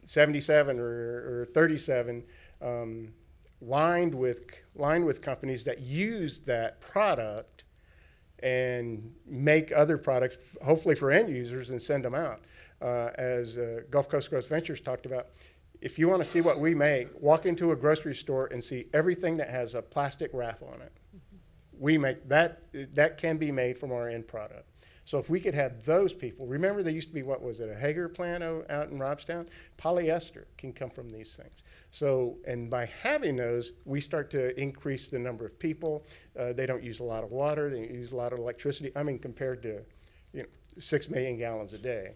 77 or 37 lined with companies that use that product and make other products, hopefully for end users, and send them out. As Gulf Coast Growth Ventures talked about, if you want to see what we make, walk into a grocery store and see everything that has a plastic wrap on it. We make that can be made from our end product. So if we could have those people, remember there used to be, what was it, a Hager plant out in Robstown? Polyester can come from these things. So, and by having those, we start to increase the number of people. They don't use a lot of water, they use a lot of electricity. I mean, compared to 6 million gallons a day,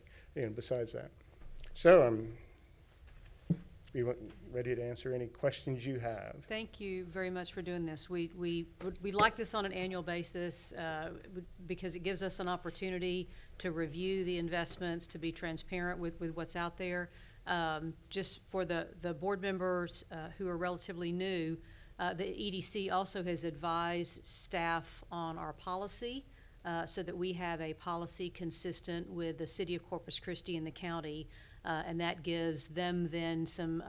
besides that. So be ready to answer any questions you have. Thank you very much for doing this. We like this on an annual basis because it gives us an opportunity to review the investments, to be transparent with what's out there. Just for the board members who are relatively new, the EDC also has advised staff on our policy so that we have a policy consistent with the city of Corpus Christi and the county. And that gives them then some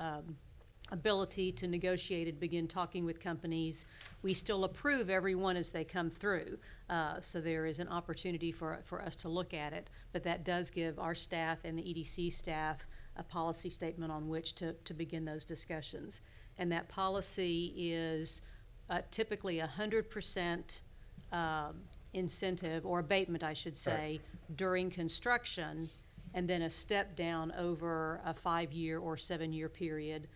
ability to negotiate and begin talking with companies. We still approve everyone as they come through, so there is an opportunity for us to look at it, but that does give our staff and the EDC staff a policy statement on which to begin those discussions. And that policy is typically 100% incentive, or abatement, I should say, during construction, and then a step down over a 5-year or 7-year period,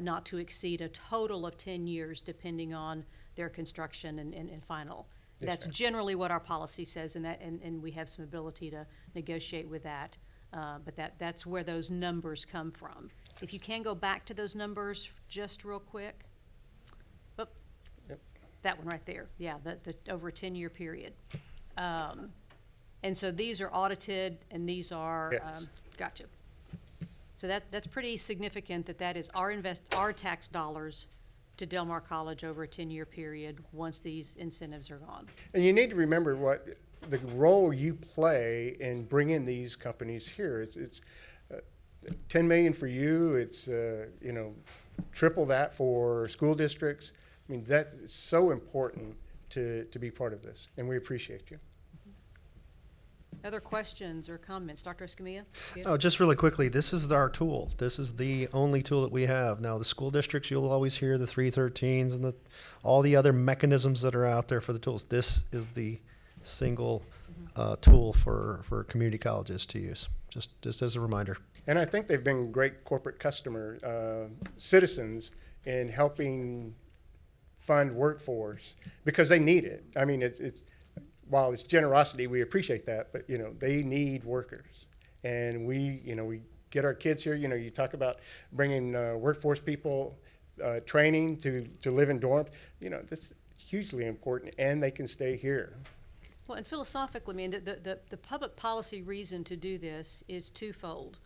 not to exceed a total of 10 years, depending on their construction and final. Yes, that's generally what our policy says, and we have some ability to negotiate with that. But that's where those numbers come from. If you can go back to those numbers just real quick. Oh, yep. That one right there. Yeah, the over a 10-year period. And so these are audited, and these are, yes. Gotcha. So that's pretty significant that is our tax dollars to Del Mar College over a 10-year period once these incentives are gone. And you need to remember what the role you play in bringing these companies here. It's $10 million for you. It's you know, triple that for school districts. I mean, that's so important to be part of this, and we appreciate you. Other questions or comments? Dr. Escamilla? Oh, just really quickly, this is our tool. This is the only tool that we have. Now, the school districts, you'll always hear the 313s and all the other mechanisms that are out there for the tools. This is the single tool for community colleges to use, just as a reminder. And I think they've been great corporate customer citizens in helping fund workforce because they need it. I mean, it's while it's generosity, we appreciate that, but you know, they need workers, and we get our kids here. You know, you talk about bringing workforce people, training to live in dorms. You know, this is hugely important, and they can stay here. Well, and philosophically, I mean, the public policy reason to do this is twofold.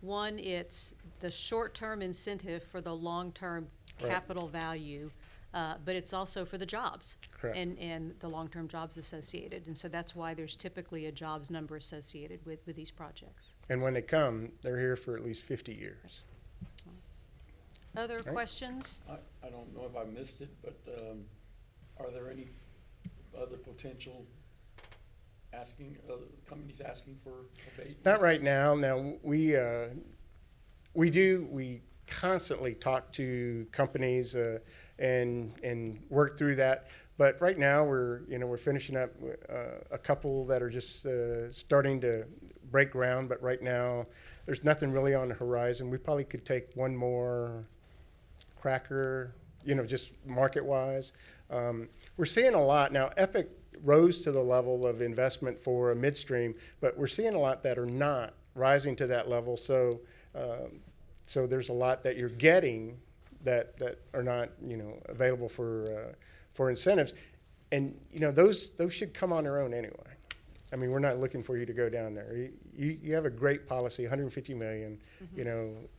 One, it's the short-term incentive for the long-term Right. capital value, but it's also for the jobs. Correct. And the long-term jobs associated. And so that's why there's typically a jobs number associated with these projects. And when they come, they're here for at least 50 years. Other Right. questions? I don't know if I missed it, but are there any other potential companies asking for abatement? Not right now. Now, we constantly talk to companies and work through that. But right now, we're finishing up a couple that are just starting to break ground. But right now, there's nothing really on the horizon. We probably could take one more cracker, just market-wise. We're seeing a lot now. Epic rose to the level of investment for a midstream, but we're seeing a lot that are not rising to that level. So there's a lot that you're getting that are not available for incentives, and those should come on their own anyway. I mean, we're not looking for you to go down there. You have a great policy, 150 million,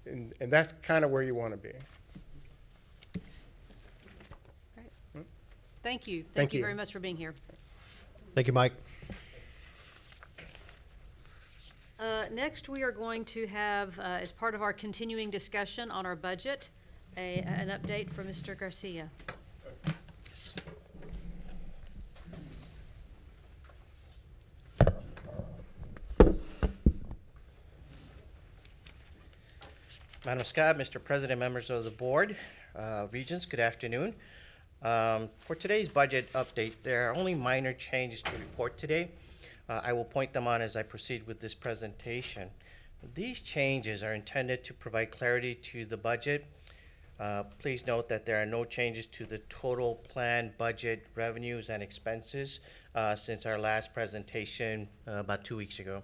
and that's kind of where you want to be. Great. Thank you. Thank Thank you you. very much for being here. Thank you, Mike. Next, we are going to have, as part of our continuing discussion on our budget, an update from Mr. Garcia. Madam Scott, Mr. President, members of the board, Regents, good afternoon. For today's budget update, there are only minor changes to report today. I will point them out as I proceed with this presentation. These changes are intended to provide clarity to the budget. Please note that there are no changes to the total planned budget revenues and expenses since our last presentation about 2 weeks ago.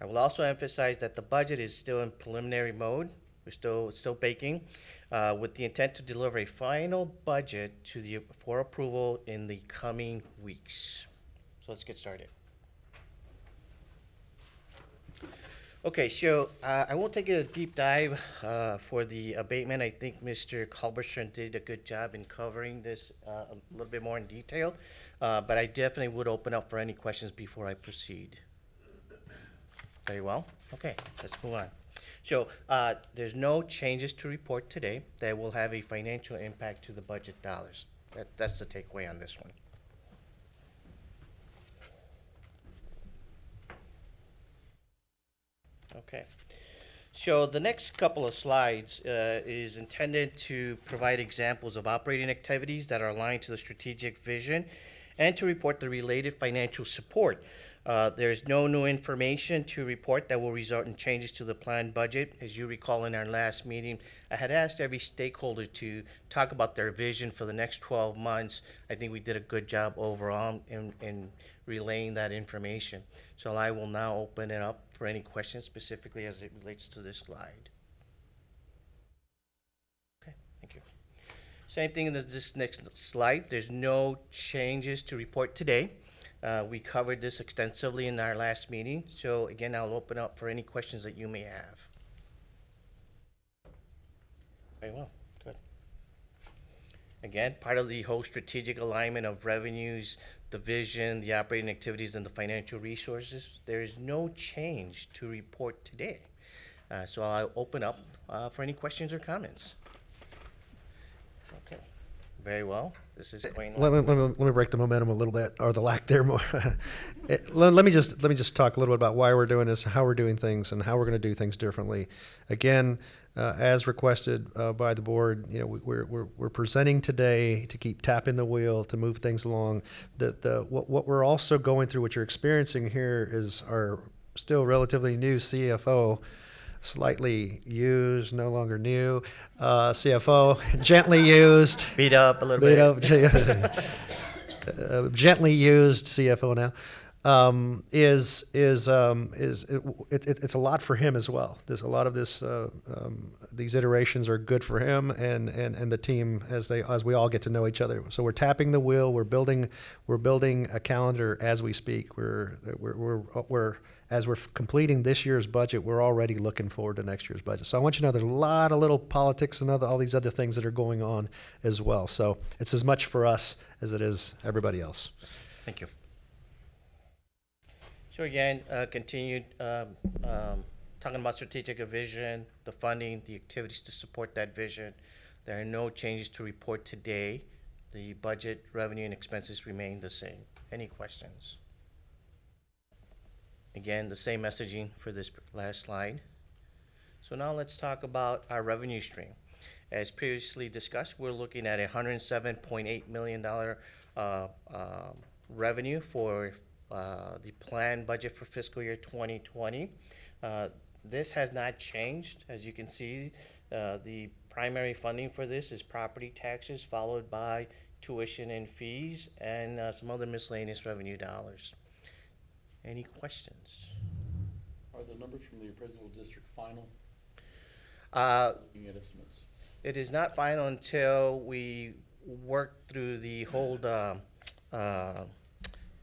I will also emphasize that the budget is still in preliminary mode. We're still baking, with the intent to deliver a final budget for approval in the coming weeks. So let's get started. Okay, so I won't take a deep dive for the abatement. I think Mr. Culbertson did a good job in covering this a little bit more in detail, but I definitely would open up for any questions before I proceed. Very well. Okay, let's move on. So there's no changes to report today that will have a financial impact to the budget dollars. That's the takeaway on this one. Okay. So the next couple of slides is intended to provide examples of operating activities that are aligned to the strategic vision and to report the related financial support. There's no new information to report that will result in changes to the planned budget. As you recall, in our last meeting, I had asked every stakeholder to talk about their vision for the next 12 months. I think we did a good job overall in relaying that information. So I will now open it up for any questions specifically as it relates to this slide. Okay, thank you. Same thing in this next slide. There's no changes to report today. We covered this extensively in our last meeting. So again, I'll open up for any questions that you may have. Very well, good. Again, part of the whole strategic alignment of revenues, the vision, the operating activities, and the financial resources, there is no change to report today. So I'll open up for any questions or comments. Okay, very well. This is going Let me break the momentum a little bit, or the lack there more. Let me just talk a little bit about why we're doing this, how we're doing things, and how we're going to do things differently. Again, as requested by the board, you know, we're presenting today to keep tapping the wheel to move things along. What we're also going through, what you're experiencing here, is our still relatively new CFO. Slightly used, no longer new. CFO, gently used. beat up a little bit. Gently used CFO now. It's a lot for him as well. There's a lot of this. These iterations are good for him and the team as we all get to know each other. So we're tapping the wheel. We're building a calendar as we speak. As we're completing this year's budget, we're already looking forward to next year's budget. So I want you to know there's a lot of little politics and all these other things that are going on as well. So it's as much for us as it is everybody else. Thank you. So again, continued talking about strategic vision, the funding, the activities to support that vision. There are no changes to report today. The budget, revenue, and expenses remain the same. Any questions? Again, the same messaging for this last slide. So now let's talk about our revenue stream. As previously discussed, we're looking at a $107.8 million revenue for the planned budget for fiscal year 2020. This has not changed. As you can see, the primary funding for this is property taxes, followed by tuition and fees, and some other miscellaneous revenue dollars. Any questions? Are the numbers from the appraisal district final? Looking at estimates. It is not final until we work through the whole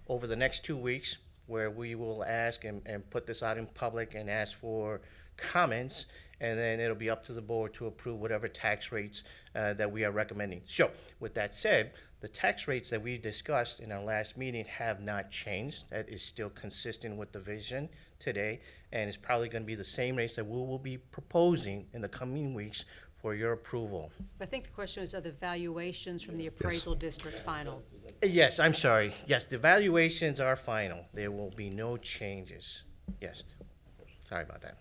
over the next 2 weeks, where we will ask and put this out in public and ask for comments, and then it'll be up to the board to approve whatever tax rates that we are recommending. So with that said, the tax rates that we discussed in our last meeting have not changed. That is still consistent with the vision today, and it's probably going to be the same rates that we will be proposing in the coming weeks for your approval. I think the question was, are the valuations from the appraisal district final? Yes, I'm sorry. Yes, the valuations are final. There will be no changes. Yes. Sorry about that.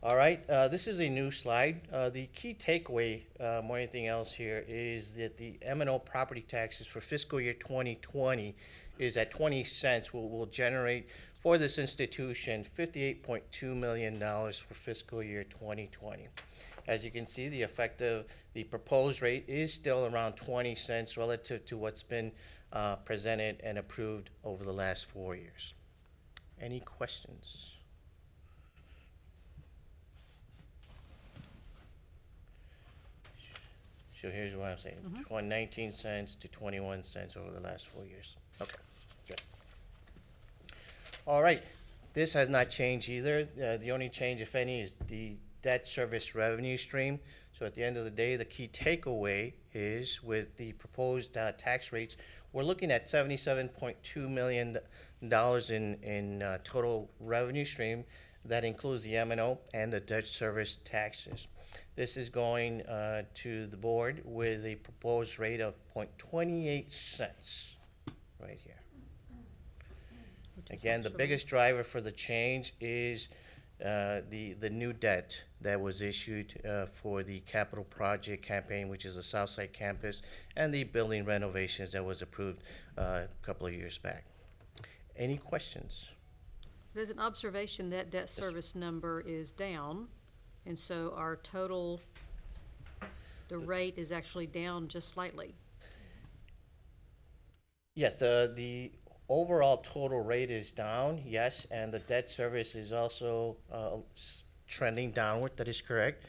All right, this is a new slide. The key takeaway, more than anything else here, is that the M&O property taxes for fiscal year 2020 is at 20 cents, will generate for this institution $58.2 million for fiscal year 2020. As you can see, the proposed rate is still around 20 cents relative to what's been presented and approved over the last 4 years. Any questions? So here's what I'm saying, 19 cents to 21 cents over the last 4 years. Okay, good. All right, this has not changed either. The only change, if any, is the debt service revenue stream. So at the end of the day, the key takeaway is with the proposed tax rates, we're looking at $77.2 million in total revenue stream. That includes the M&O and the debt service taxes. This is going to the board with a proposed rate of 0.28 cents right here. Again, the biggest driver for the change is the new debt that was issued for the capital project campaign, which is the Southside campus, and the building renovations that was approved a couple of years back. Any questions? There's an observation that debt service number is down, and so our total, the rate is actually down just slightly. Yes, the overall total rate is down, yes, and the debt service is also trending downward. That is correct.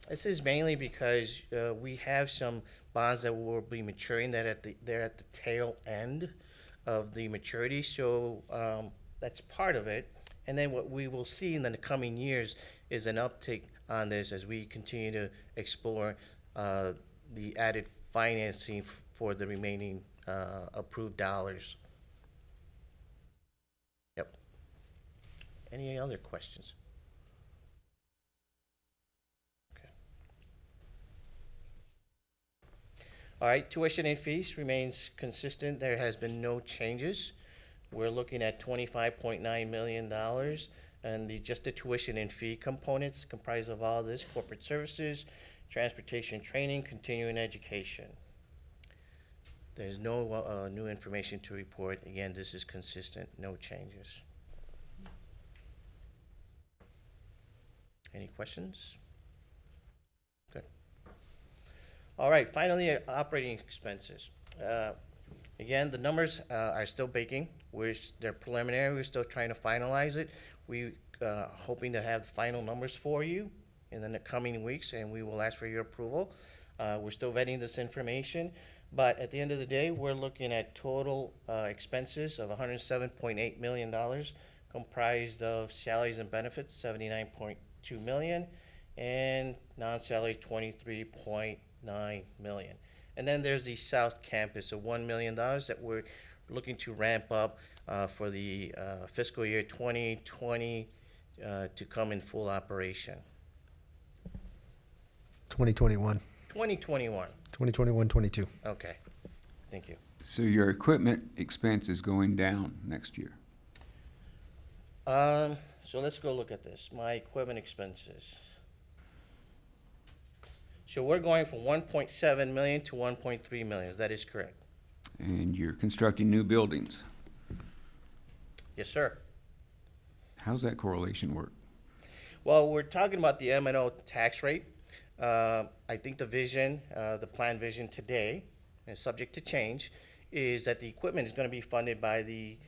This is mainly because we have some bonds that will be maturing that they're at the tail end of the maturity, so that's part of it. And then what we will see in the coming years is an uptick on this as we continue to explore the added financing for the remaining approved dollars. Yep. Any other questions? Okay. All right, tuition and fees remains consistent. There has been no changes. We're looking at $25.9 million, and just the tuition and fee components comprise of all this: corporate services, transportation, training, continuing education. There's no new information to report. Again, this is consistent, no changes. Any questions? Good. All right, finally, operating expenses. Again, the numbers are still baking. They're preliminary. We're still trying to finalize it. We hoping to have the final numbers for you in the coming weeks, and we will ask for your approval. We're still vetting this information, but at the end of the day, we're looking at total expenses of $107.8 million, comprised of salaries and benefits, $79.2 million, and non-salary, $23.9 million. And then there's the South Campus of $1 million that we're looking to ramp up for the fiscal year 2020 to come in full operation. 2021. 2021. 2021, 22. Okay, thank you. So your equipment expense is going down next year? So let's go look at this. My equipment expenses. So we're going from 1.7 million to 1.3 million. That is correct. And you're constructing new buildings. Yes, sir. How's that correlation work? Well, we're talking about the M&O tax rate. I think the vision, the planned vision today, and subject to change, is that the equipment is going to be funded by the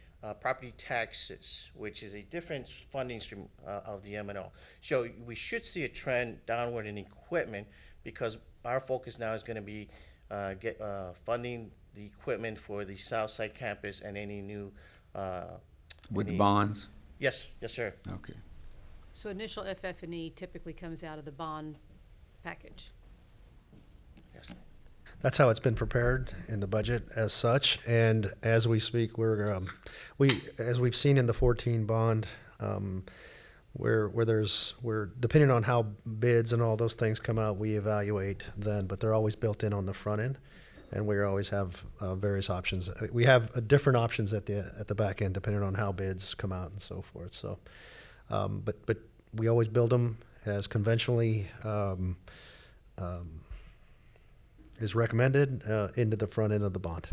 property taxes, which is a different funding stream of the M&O. So we should see a trend downward in equipment, because our focus now is going to be funding the equipment for the Southside campus and any new. With the bonds? Yes, yes, sir. Okay. So initial FF&E typically comes out of the bond package. Yes. That's how it's been prepared in the budget as such. And as we speak, as we've seen in the 14 bond, where we're depending on how bids and all those things come out, we evaluate then, but they're always built in on the front end, and we always have various options. We have different options at the back end depending on how bids come out and so forth. So, but we always build them as conventionally is recommended into the front end of the bond.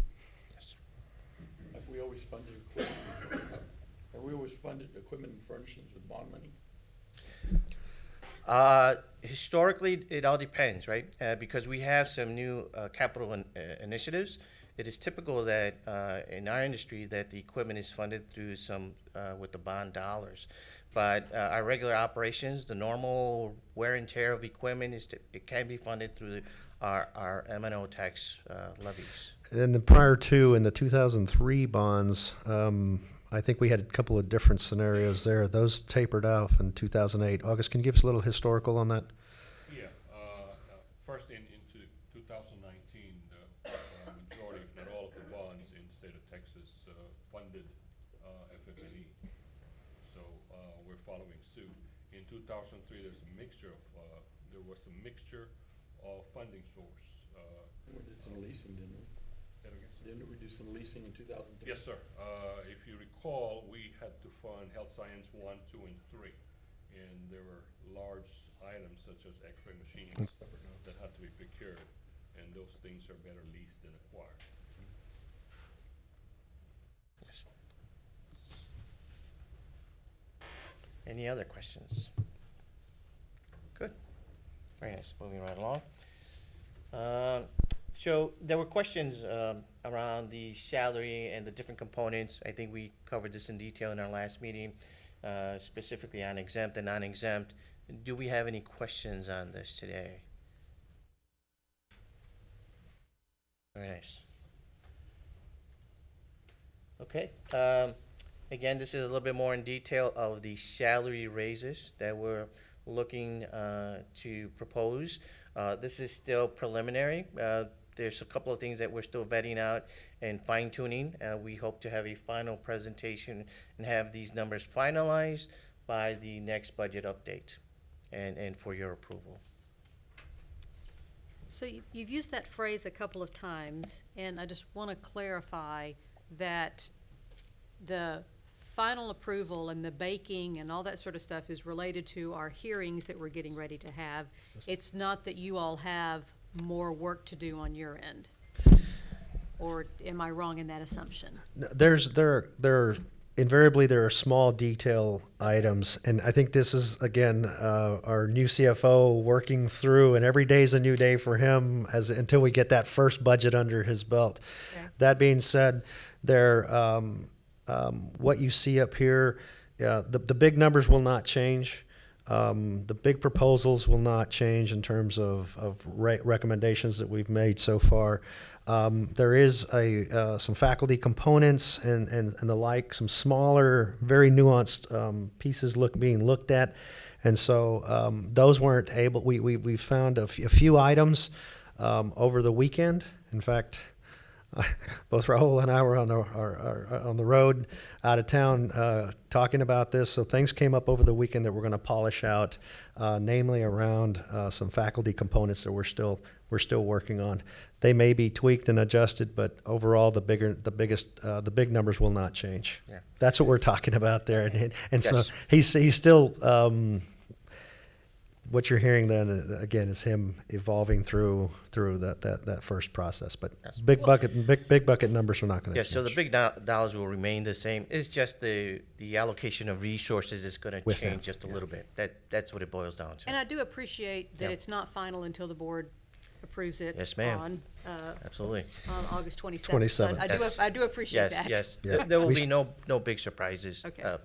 Have we always funded equipment and furnishings with bond money? Historically, it all depends, right? Because we have some new capital initiatives. It is typical that in our industry that the equipment is funded through some with the bond dollars. But our regular operations, the normal wear and tear of equipment, it can be funded through our M&O tax levies. And then prior to, in the 2003 bonds, I think we had a couple of different scenarios there. Those tapered off in 2008. August, can you give us a little historical on that? Yeah. First, into 2019, the majority, if not all of the bonds in the state of Texas funded FF&E. So we're following suit. In 2003, there was a mixture of funding source. We did some leasing, didn't we? Didn't we do some leasing in 2003? Yes, sir. If you recall, we had to fund Health Science 1, 2, and 3. And there were large items such as x-ray machines that had to be procured. And those things are better leased than acquired. Yes. Any other questions? Good. Very nice. Moving right along. So there were questions around the salary and the different components. I think we covered this in detail in our last meeting, specifically on exempt and non-exempt. Do we have any questions on this today? Very nice. Okay. Again, this is a little bit more in detail of the salary raises that we're looking to propose. This is still preliminary. There's a couple of things that we're still vetting out and fine tuning. We hope to have a final presentation and have these numbers finalized by the next budget update and for your approval. So you've used that phrase a couple of times, and I just want to clarify that the final approval and the baking and all that sort of stuff is related to our hearings that we're getting ready to have. It's not that you all have more work to do on your end. Or am I wrong in that assumption? No, invariably there are small detail items, and I think this is again our new CFO working through, and every day is a new day for him until we get that first budget under his belt. Okay. That being said, what you see up here, the big numbers will not change. The big proposals will not change in terms of recommendations that we've made so far. There is some faculty components and the like, some smaller, very nuanced pieces being looked at. And so those weren't able, we found a few items over the weekend. In fact, both Raul and I were on the road out of town talking about this. So things came up over the weekend that we're going to polish out, namely around some faculty components that we're still working on. They may be tweaked and adjusted, but overall, the big numbers will not change. Yeah. That's what we're talking about there, and yes. So he's still. What you're hearing then again is him evolving through that first process, but yes. Big bucket numbers are not going to change. So the big dollars will remain the same. It's just the allocation of resources is going to change just a little bit. That's what it boils down to. And I do appreciate that it's not final until the board approves it. Yes, ma'am. On Absolutely. On August 27th. I do appreciate that. Yes. Yeah. There will be no big surprises. Okay.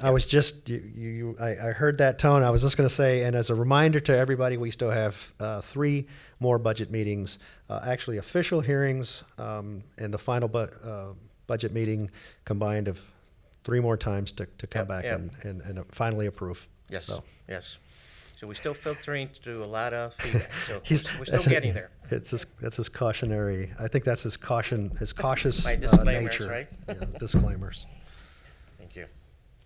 I was just I heard that tone. I was just going to say, and as a reminder to everybody, we still have 3 more budget meetings, actually official hearings, and the final budget meeting combined of 3 more times to come back and finally approve. Yes. So. Yes. So we're still filtering through a lot of feedback. So we're still getting there. That's his cautionary. I think that's his cautious nature. Right? Yeah, disclaimers. Thank you.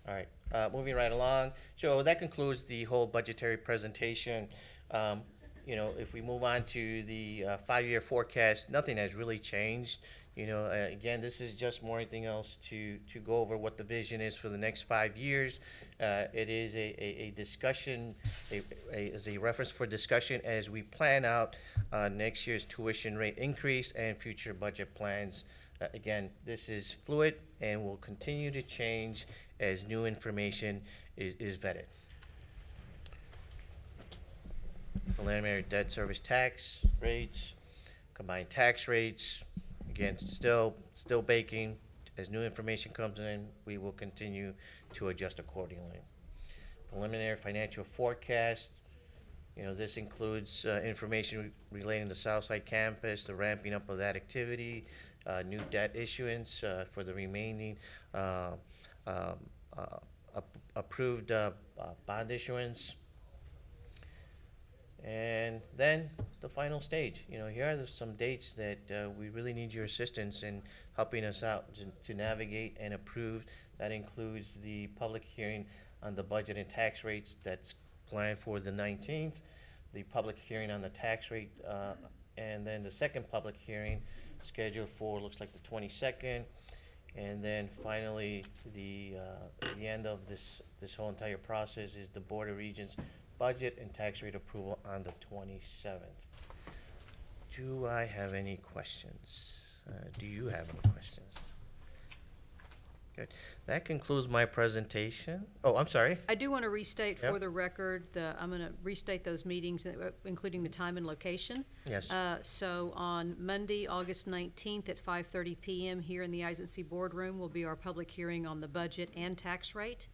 All right. Moving right along. So that concludes the whole budgetary presentation. If we move on to the 5-year forecast, nothing has really changed. Again, this is just more anything else to go over what the vision is for the next 5 years. It is a discussion, is a reference for discussion as we plan out next year's tuition rate increase and future budget plans. Again, this is fluid and will continue to change as new information is vetted. Preliminary debt service tax rates, combined tax rates. Again, still baking. As new information comes in, we will continue to adjust accordingly. Preliminary financial forecast. This includes information relating to Southside campus, the ramping up of that activity, new debt issuance for the remaining approved bond issuance. And then the final stage. Here are some dates that we really need your assistance in helping us out to navigate and approve. That includes the public hearing on the budget and tax rates that's planned for the 19th, the public hearing on the tax rate, and then the second public hearing scheduled for, looks like the 22nd, and then finally the end of this whole entire process is the Board of Regents budget and tax rate approval on the 27th. Do I have any questions? Do you have any questions? Good. That concludes my presentation. Oh, I'm sorry. I do want to restate for the record, I'm going to restate those meetings, including the time and location. Yes. So on Monday, August 19th at 5:30 p.m. here in the Eisenstein Boardroom will be our public hearing on the budget and tax rate.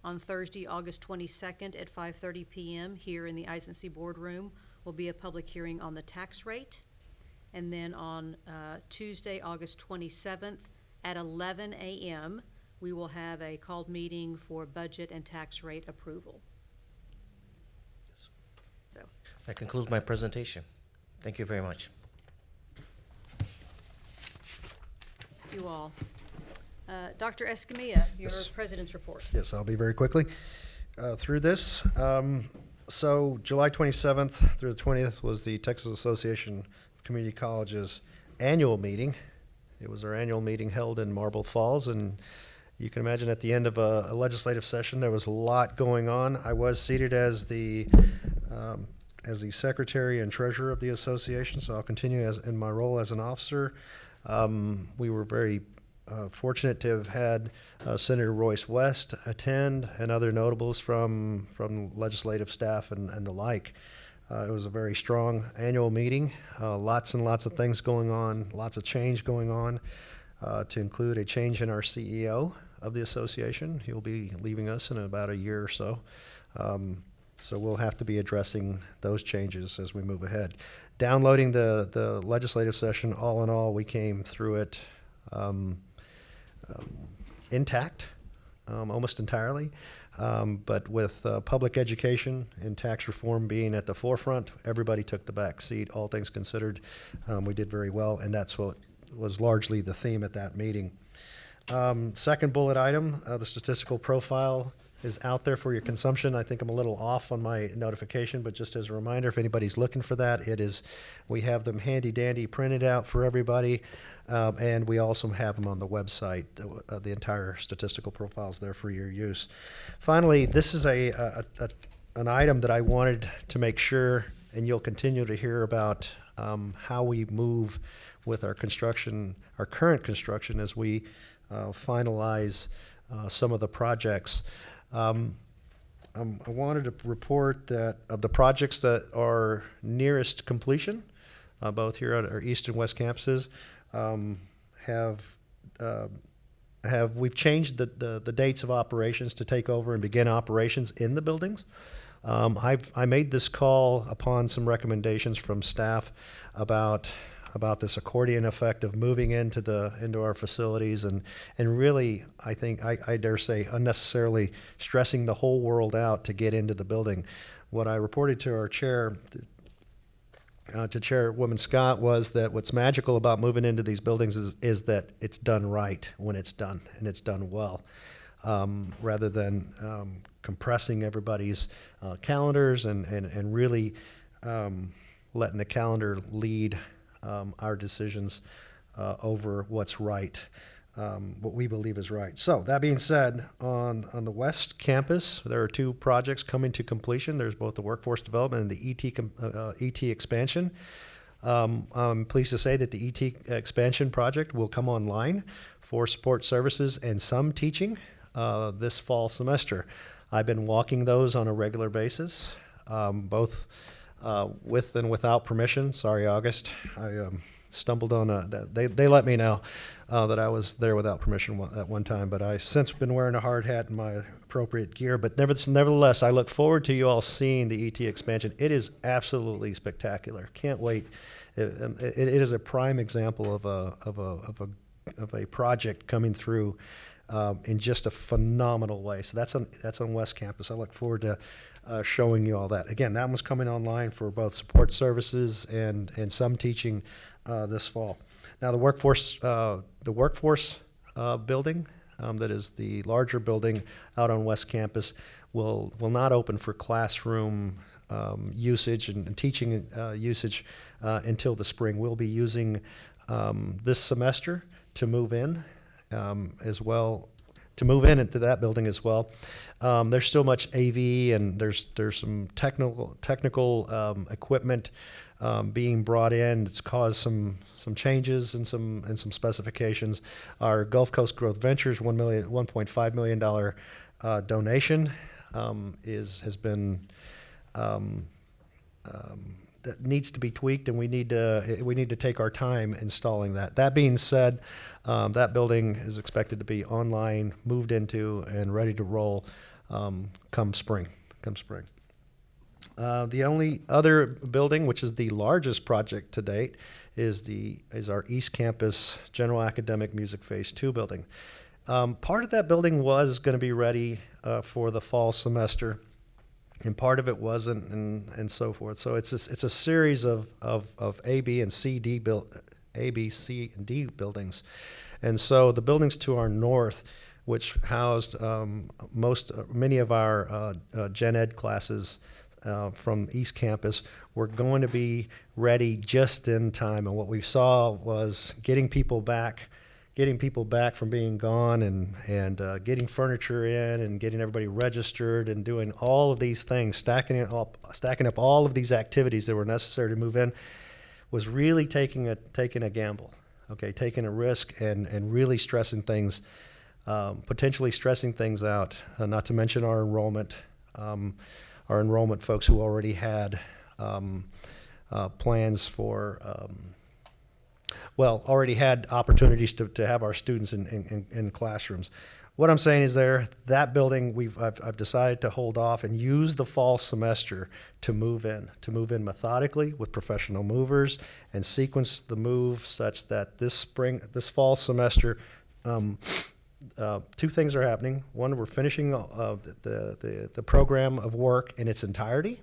On Thursday, August 22nd at 5:30 p.m. here in the Eisenstein Boardroom will be a public hearing on the tax rate. And then on Tuesday, August 27th at 11 a.m., we will have a called meeting for budget and tax rate approval. So, That concludes my presentation. Thank you very much. you all. Dr. Escamilla, your Yes. president's report. Yes, I'll be very quickly through this. So July 27th through the 20th was the Texas Association of Community Colleges annual meeting. It was our annual meeting held in Marble Falls, and you can imagine at the end of a legislative session, there was a lot going on. I was seated as the secretary and treasurer of the association, so I'll continue in my role as an officer. We were very fortunate to have had Senator Royce West attend and other notables from legislative staff and the like. It was a very strong annual meeting, lots and lots of things going on, lots of change going on, to include a change in our CEO of the association. He'll be leaving us in about a year or so. So we'll have to be addressing those changes as we move ahead. Downloading the legislative session, all in all, we came through it intact, almost entirely. But with public education and tax reform being at the forefront, everybody took the back seat, all things considered. We did very well, and that's what was largely the theme at that meeting. Second bullet item, the statistical profile is out there for your consumption. I think I'm a little off on my notification, but just as a reminder, if anybody's looking for that, we have them handy dandy printed out for everybody, and we also have them on the website. The entire statistical profile is there for your use. Finally, this is an item that I wanted to make sure, and you'll continue to hear about how we move with our current construction as we finalize some of the projects. I wanted to report that of the projects that are nearest completion, both here at our East and West campuses, we've changed the dates of operations to take over and begin operations in the buildings. I made this call upon some recommendations from staff about this accordion effect of moving into our facilities and really, I think, I dare say, unnecessarily stressing the whole world out to get into the building. What I reported to our chair, to Chairwoman Scott, was that what's magical about moving into these buildings is that it's done right when it's done, and it's done well, rather than compressing everybody's calendars and really letting the calendar lead our decisions over what's right, what we believe is right. So that being said, on the West Campus, there are two projects coming to completion. There's both the workforce development and the ET expansion. I'm pleased to say that the ET expansion project will come online for support services and some teaching this fall semester. I've been walking those on a regular basis, both with and without permission. Sorry, August. I stumbled on they let me know that I was there without permission at one time, but I've since been wearing a hard hat and my appropriate gear. But nevertheless, I look forward to you all seeing the ET expansion. It is absolutely spectacular. Can't wait. It is a prime example of a project coming through in just a phenomenal way. So that's on West Campus. I look forward to showing you all that. Again, that one's coming online for both support services and some teaching this fall. Now the workforce building, that is the larger building out on West Campus, will not open for classroom usage and teaching usage until the spring. We'll be using this semester to move in as well. To move into that building as well. There's still much AV and there's some technical equipment being brought in. It's caused some changes and some specifications. Our Gulf Coast Growth Ventures $1.5 million donation has been that needs to be tweaked, and we need to take our time installing that. That being said, that building is expected to be online, moved into, and ready to roll come spring. The only other building, which is the largest project to date, is our East Campus General Academic Music Phase 2 building. Part of that building was going to be ready for the fall semester, and part of it wasn't, and so forth. So it's a series of A, B, and C, D A, B, C, and D buildings, and so the buildings to our north, which housed many of our gen ed classes from East Campus, were going to be ready just in time. And what we saw was getting people back from being gone, and getting furniture in, and getting everybody registered, and doing all of these things, stacking up all of these activities that were necessary to move in, was really taking a gamble, okay, taking a risk, and really stressing things, potentially stressing things out. Not to mention our enrollment folks who already had plans for. Already had opportunities to have our students in classrooms. What I'm saying is that building, I've decided to hold off and use the fall semester to move in methodically with professional movers, and sequence the move such that this fall semester, two things are happening. One, we're finishing the program of work in its entirety,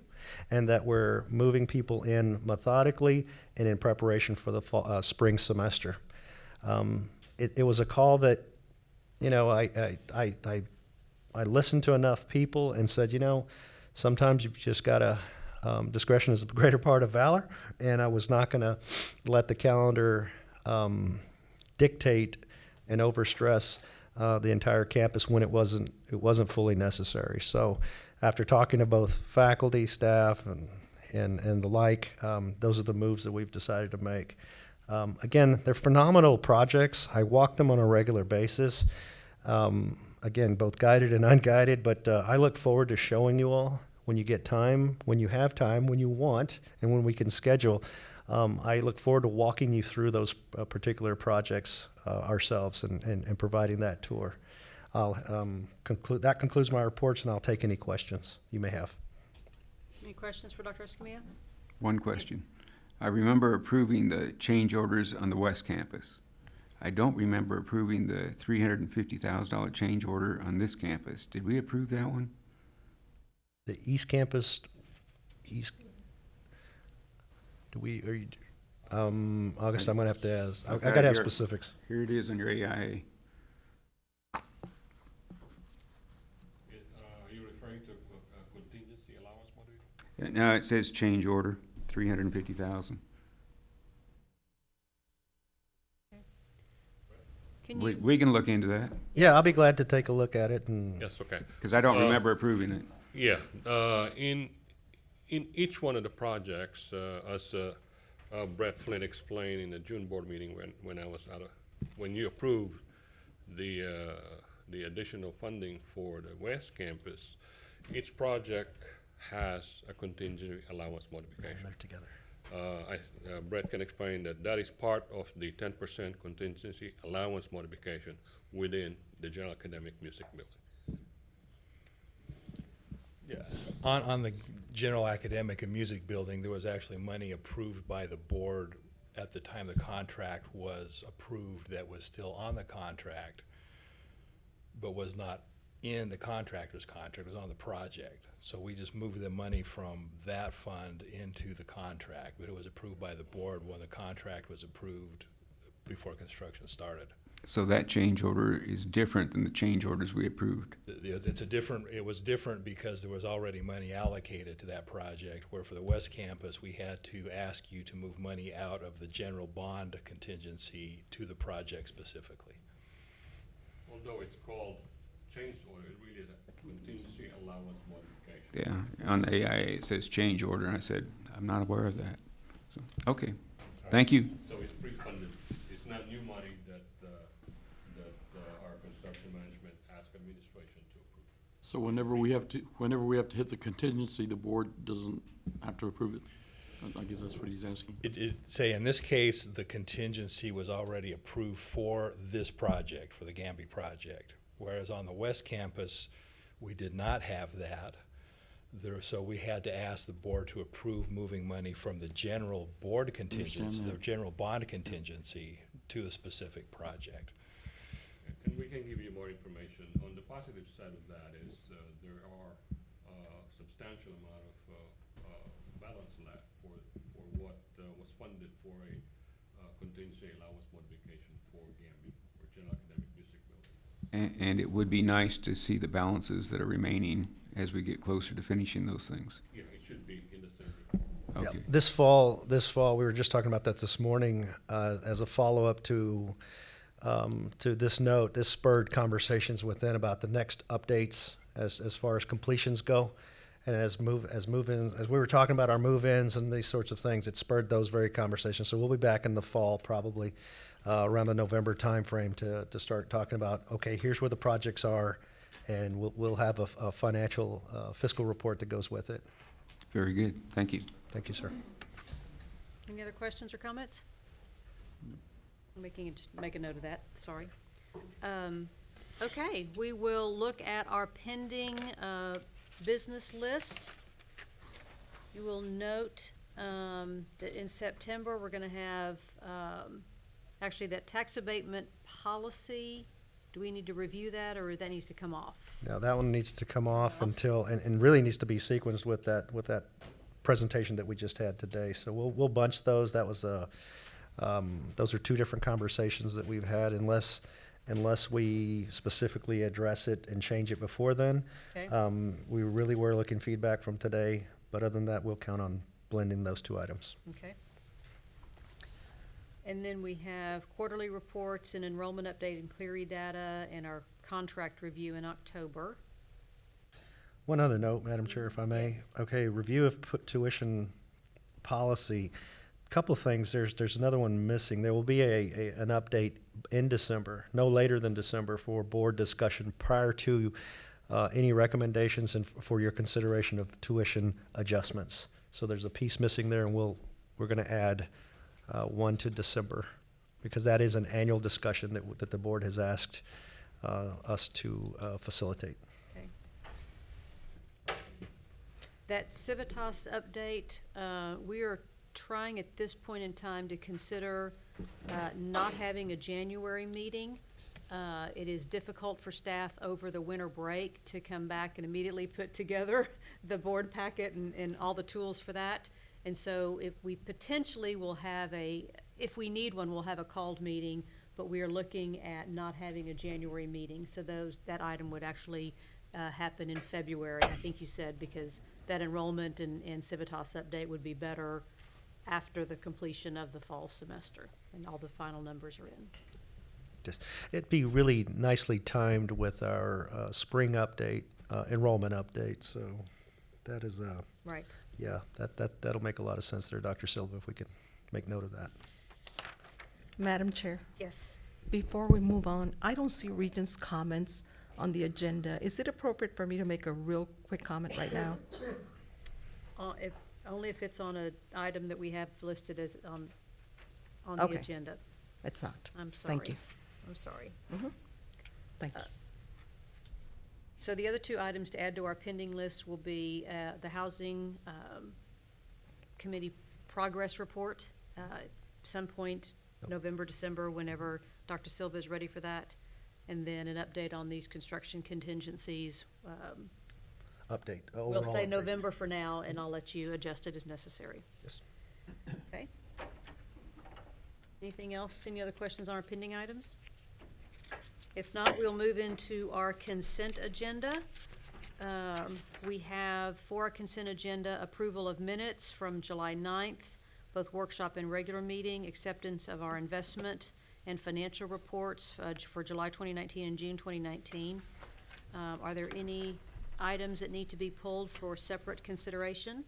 and that we're moving people in methodically and in preparation for the fall, spring semester. It was a call that, I listened to enough people and said, sometimes you've just got to, discretion is the greater part of valor, and I was not going to let the calendar dictate and overstress the entire campus when it wasn't fully necessary. So after talking to both faculty, staff, and the like, those are the moves that we've decided to make. Again, they're phenomenal projects. I walk them on a regular basis. Again, both guided and unguided, but I look forward to showing you all when you get time, when you have time, when you want, and when we can schedule. I look forward to walking you through those particular projects ourselves and providing that tour. That concludes my reports, and I'll take any questions you may have. Any questions for Dr. Escamilla? One question. I remember approving the change orders on the West Campus. I don't remember approving the $350,000 change order on this campus. Did we approve that one? The East Campus, August, I'm gonna have to ask. I gotta have specifics. Here it is on your AIA. Are you referring to contingency allowance money? No, it says change order, $350,000. We can look into that. Yeah, I'll be glad to take a look at it. Yes, okay. Because I don't remember approving it. Yeah, in each one of the projects, as Brett Flynn explained in the June board meeting when you approved the additional funding for the West Campus, each project has a contingency allowance modification. They're together. Brett can explain that is part of the 10% contingency allowance modification within the General Academic Music Building. Yeah, on the General Academic and Music Building, there was actually money approved by the board at the time the contract was approved that was still on the contract, but was not in the contractor's contract, it was on the project. So we just moved the money from that fund into the contract, but it was approved by the board when the contract was approved before construction started. So that change order is different than the change orders we approved. It was different because there was already money allocated to that project, where for the West Campus, we had to ask you to move money out of the general bond contingency to the project specifically. Although it's called change order, it really is a contingency allowance modification. Yeah, on the AIA it says change order, and I said, I'm not aware of that. So, okay, thank you. So it's pre-funded. It's not new money that our construction management asked administration to approve. So whenever we have to hit the contingency, the board doesn't have to approve it. I guess that's what he's asking. Say in this case, the contingency was already approved for this project, for the Gamby project. Whereas on the West Campus, we did not have that. So we had to ask the board to approve moving money from the general board contingency, the general bond contingency, to the specific project. And we can give you more information. On the positive side of that is there are substantial amount of balance left for what was funded for a contingency allowance modification for GAMBI, or General Academic Music Building. And it would be nice to see the balances that are remaining as we get closer to finishing those things. Yeah, it should be in the same report. Okay. This fall, we were just talking about that this morning as a follow-up to this note. This spurred conversations within about the next updates as far as completions go, and as we were talking about our move-ins and these sorts of things, it spurred those very conversations. So we'll be back in the fall, probably around the November timeframe, to start talking about, okay, here's where the projects are, and we'll have a financial fiscal report that goes with it. Very good. Thank you. Thank you, sir. Any other questions or comments? I'm just make a note of that, sorry. Okay, we will look at our pending business list. You will note that in September, we're gonna have, actually that tax abatement policy. Do we need to review that, or that needs to come off? Now, that one needs to come off until, and really needs to be sequenced with that presentation that we just had today. So we'll bunch those. That was those are two different conversations that we've had, unless we specifically address it and change it before then. Okay. We really were looking feedback from today, but other than that, we'll count on blending those two items. Okay. And then we have quarterly reports and enrollment update and Clery data and our contract review in October. One other note, Madam Chair, if I may. Yes. Okay, review of tuition policy. Couple things. There's another one missing. There will be an update in December, no later than December, for board discussion prior to any recommendations and for your consideration of tuition adjustments. So there's a piece missing there, and we're going to add one to December, because that is an annual discussion that the board has asked us to facilitate. Okay. That Civitas update, we are trying at this point in time to consider not having a January meeting. It is difficult for staff over the winter break to come back and immediately put together the board packet and all the tools for that. And so if we potentially will have if we need one, we'll have a called meeting, but we are looking at not having a January meeting. So that item would actually happen in February, I think you said, because that enrollment and Civitas update would be better after the completion of the fall semester and all the final numbers are in. It'd be really nicely timed with our spring update, enrollment update. So that is right. Yeah, that'll make a lot of sense there, Dr. Silva, if we could make note of that. Madam Chair, Yes. before we move on, I don't see Regents' comments on the agenda. Is it appropriate for me to make a real quick comment right now? Only if it's on an item that we have listed as on the Okay. agenda. It's not. I'm sorry. Thank you. I'm sorry. Thank you. So the other two items to add to our pending list will be the Housing Committee Progress Report, some point November, December, whenever Dr. Silva is ready for that, and then an update on these construction contingencies. Update. We'll say update. November for now, and I'll let you adjust it as necessary. Yes. Okay. Anything else? Any other questions on our pending items? If not, we'll move into our consent agenda. We have for our consent agenda approval of minutes from July 9th, both workshop and regular meeting, acceptance of our investment and financial reports for July 2019 and June 2019. Are there any items that need to be pulled for separate consideration?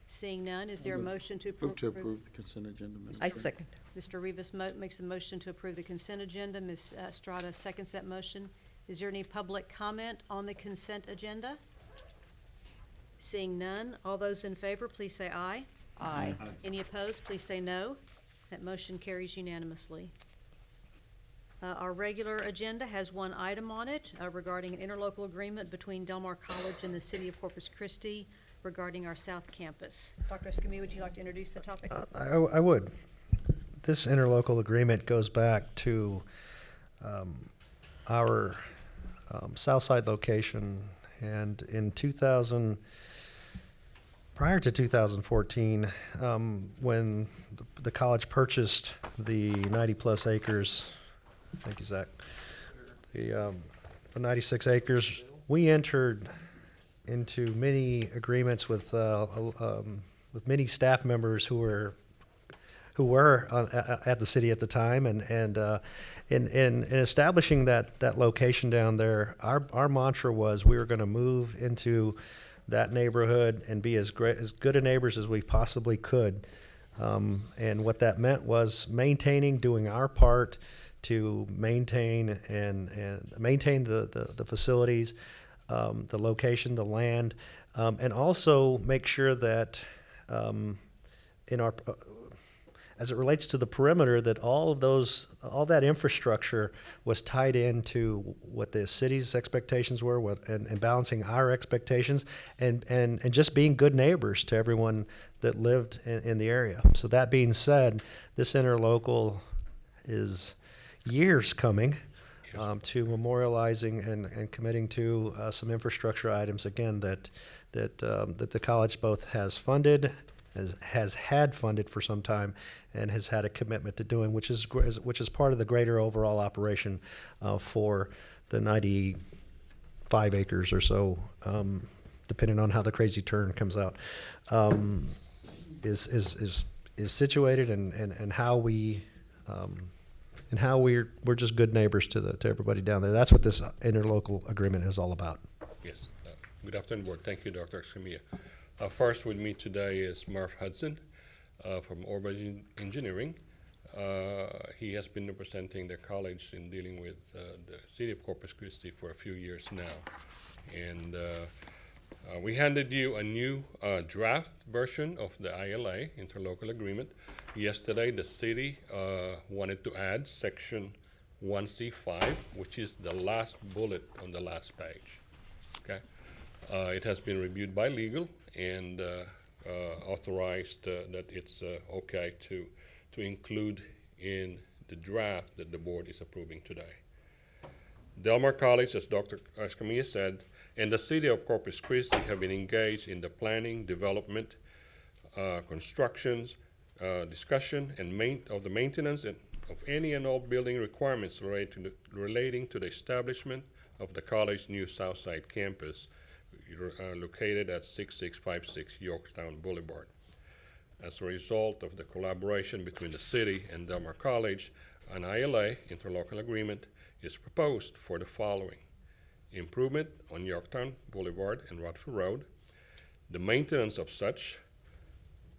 Seeing none, is there a motion to approve? Move to approve the consent agenda, Madam I Chair. second. Mr. Rivas makes a motion to approve the consent agenda. Ms. Estrada seconds that motion. Is there any public comment on the consent agenda? Seeing none, all those in favor, please say aye. Aye. Any opposed, please say no. That motion carries unanimously. Our regular agenda has one item on it regarding an interlocal agreement between Del Mar College and the City of Corpus Christi regarding our South Campus. Dr. Escamilla, would you like to introduce the topic? I would. This interlocal agreement goes back to our south side location, and in prior to 2014, when the college purchased the 90-plus acres, thank you, Zach, the 96 acres, we entered into many agreements with many staff members who were at the city at the time, and in establishing that location down there, our mantra was we were going to move into that neighborhood and be as good a neighbors as we possibly could. And what that meant was doing our part to maintain and maintain the facilities, the location, the land, and also make sure that in our as it relates to the perimeter, that all that infrastructure was tied into what the city's expectations were, and balancing our expectations, and just being good neighbors to everyone that lived in the area. So that being said, this interlocal is years coming to memorializing and committing to some infrastructure items again that the college both has funded, has had funded for some time, and has had a commitment to doing, which is part of the greater overall operation for the 95 acres or so, depending on how the crazy turn comes out, is situated, and how we're just good neighbors to everybody down there. That's what this interlocal agreement is all about. Yes. Good afternoon, Board. Thank you, Dr. Escamilla. First with me today is Marv Hudson from Urban Engineering. He has been representing the college in dealing with the city of Corpus Christi for a few years now. And we handed you a new draft version of the ILA, Interlocal Agreement. Yesterday, the city wanted to add section 1C5, which is the last bullet on the last page. Okay. It has been reviewed by legal and authorized that it's okay to include in the draft that the board is approving today. Del Mar College, as Dr. Escamilla said, and the city of Corpus Christi have been engaged in the planning, development, constructions, discussion, and of the maintenance of any and all building requirements relating to the establishment of the college's new Southside campus, located at 6656 Yorktown Boulevard. As a result of the collaboration between the city and Del Mar College, an ILA, Interlocal Agreement, is proposed for the following: improvement on Yorktown Boulevard and Rodford Road, the maintenance of such,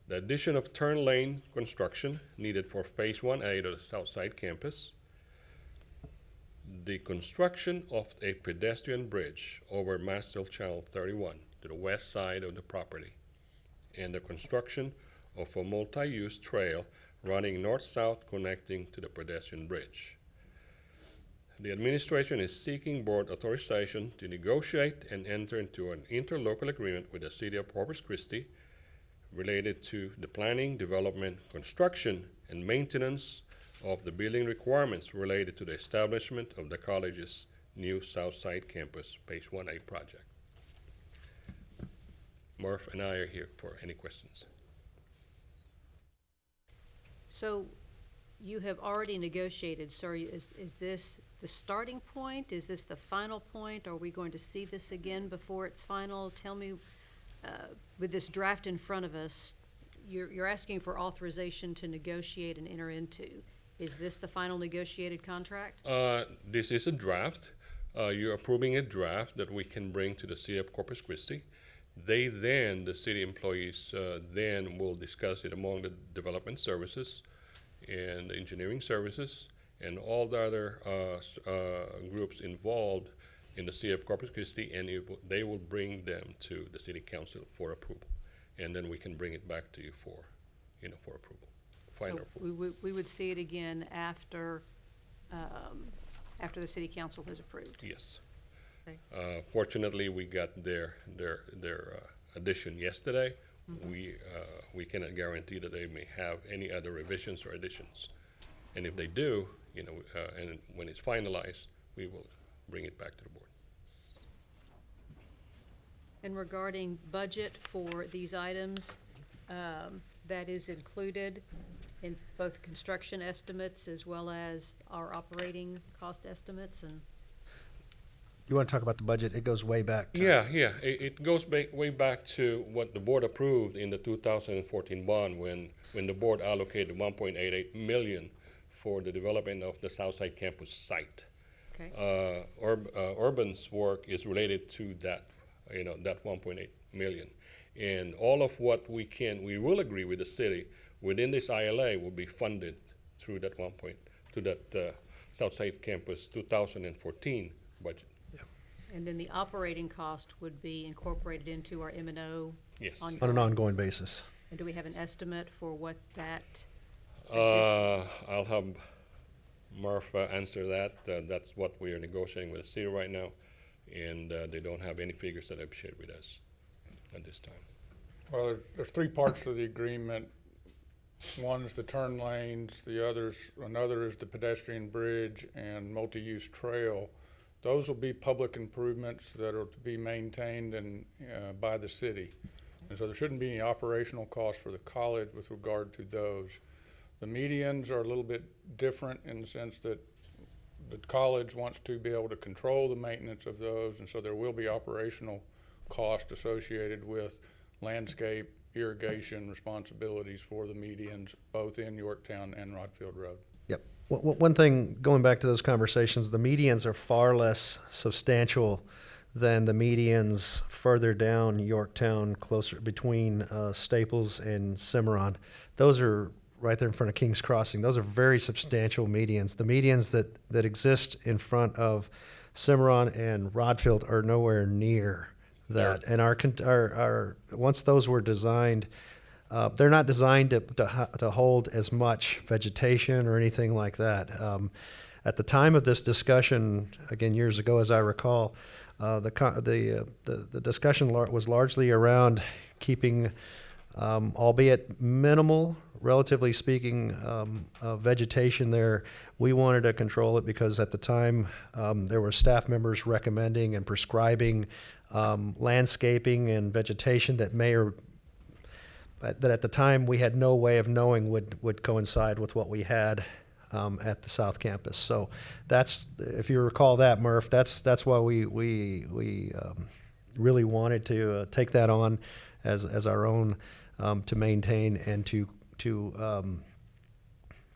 the addition of turn lane construction needed for Phase 1A of the Southside campus, the construction of a pedestrian bridge over Master Channel 31 to the west side of the property, and the construction of a multi-use trail running north-south connecting to the pedestrian bridge. The administration is seeking board authorization to negotiate and enter into an interlocal agreement with the city of Corpus Christi related to the planning, development, construction, and maintenance of the building requirements related to the establishment of the college's new Southside campus, Phase 1A project. Murph and I are here for any questions. So you have already negotiated, sir. Is this the starting point? Is this the final point? Are we going to see this again before it's final? Tell me, with this draft in front of us, you're asking for authorization to negotiate and enter into. Is this the final negotiated contract? This is a draft. You're approving a draft that we can bring to the city of Corpus Christi. The city employees, then will discuss it among the development services and the engineering services and all the other groups involved in the city of Corpus Christi, and they will bring them to the city council for approval. And then we can bring it back to you for approval. So we would see it again after the city council has approved? Yes. Okay. Fortunately, we got their addition yesterday. We cannot guarantee that they may have any other revisions or additions. And if they do, and when it's finalized, we will bring it back to the board. And regarding budget for these items, that is included in both construction estimates as well as our operating cost estimates, and You want to talk about the budget? It goes way back. Yeah, it goes way back to what the board approved in the 2014 bond when the board allocated 1.88 million for the development of the Southside campus site. okay. Urban's work is related to that, that 1.8 million. And all of what we will agree with the city within this ILA will be funded through that Southside campus 2014 budget. And then the operating cost would be incorporated into our M&O? Yes. On an ongoing basis. And do we have an estimate for what that? I'll have Murph answer that. That's what we are negotiating with the city right now, and they don't have any figures that have shared with us at this time. Well, there's three parts to the agreement. One is the turn lanes, another is the pedestrian bridge and multi-use trail. Those will be public improvements that are to be maintained by the city. And so there shouldn't be any operational costs for the college with regard to those. The medians are a little bit different in the sense that the college wants to be able to control the maintenance of those, and so there will be operational costs associated with landscape, irrigation responsibilities for the medians, both in Yorktown and Rodfield Road. Yep. One thing, going back to those conversations, the medians are far less substantial than the medians further down Yorktown, closer between Staples and Cimarron. Those are right there in front of King's Crossing. Those are very substantial medians. The medians that exist in front of Cimarron and Rodfield are nowhere near that. And our once those were designed, they're not designed to hold as much vegetation or anything like that. At the time of this discussion, again years ago, as I recall, the discussion was largely around keeping, albeit minimal, relatively speaking, vegetation there. We wanted to control it because at the time there were staff members recommending and prescribing landscaping and vegetation that that at the time we had no way of knowing would coincide with what we had at the South Campus. So that's, if you recall that, Murph, that's why we really wanted to take that on as our own, to maintain and to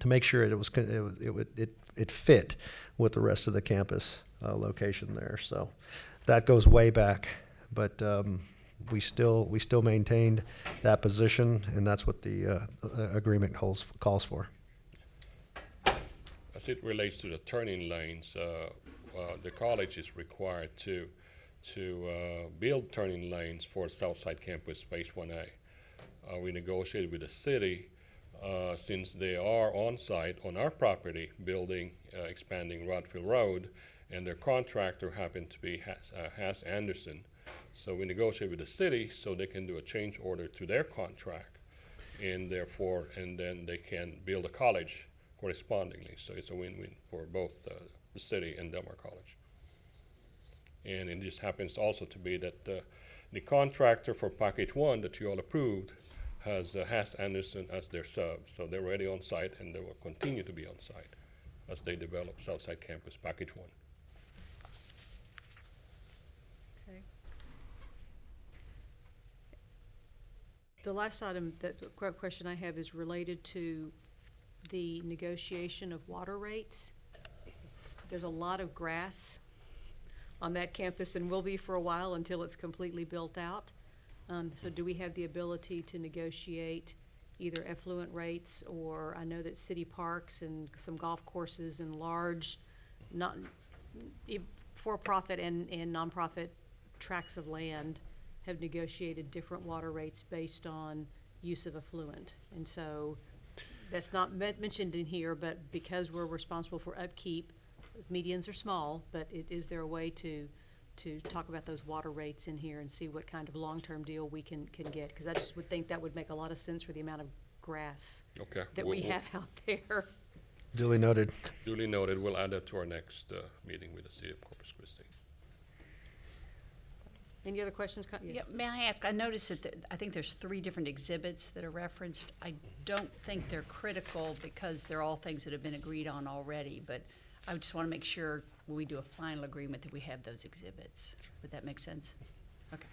make sure it fit with the rest of the campus location there. So that goes way back, but we still maintained that position, and that's what the agreement calls for. As it relates to the turning lanes, the college is required to build turning lanes for Southside Campus Phase 1A. We negotiated with the city since they are on site on our property building, expanding Rodfield Road, and their contractor happened to be Haas Anderson. So we negotiated with the city so they can do a change order to their contract, and then they can build a college correspondingly. So it's a win-win for both the city and Del Mar College. And it just happens also to be that the contractor for Package 1 that you all approved has Haas Anderson as their sub. So they're already on site, and they will continue to be on site as they develop Southside Campus Package 1. Okay. The last item, the question I have is related to the negotiation of water rates. There's a lot of grass on that campus and will be for a while until it's completely built out. So do we have the ability to negotiate either effluent rates, or I know that city parks and some golf courses and large, not for-profit and nonprofit tracts of land have negotiated different water rates based on use of effluent. And so that's not mentioned in here, but because we're responsible for upkeep, medians are small, but is there a way to talk about those water rates in here and see what kind of long-term deal we can get? Because I just would think that would make a lot of sense for the amount of grass that we have out there. Duly noted. Duly noted. We'll add that to our next meeting with the City of Corpus Christi. Any other questions? Yeah, Yes. may I ask, I noticed that I think there's 3 different exhibits that are referenced. I don't think they're critical because they're all things that have been agreed on already, but I just want to make sure when we do a final agreement that we have those exhibits. Would that make sense? Okay.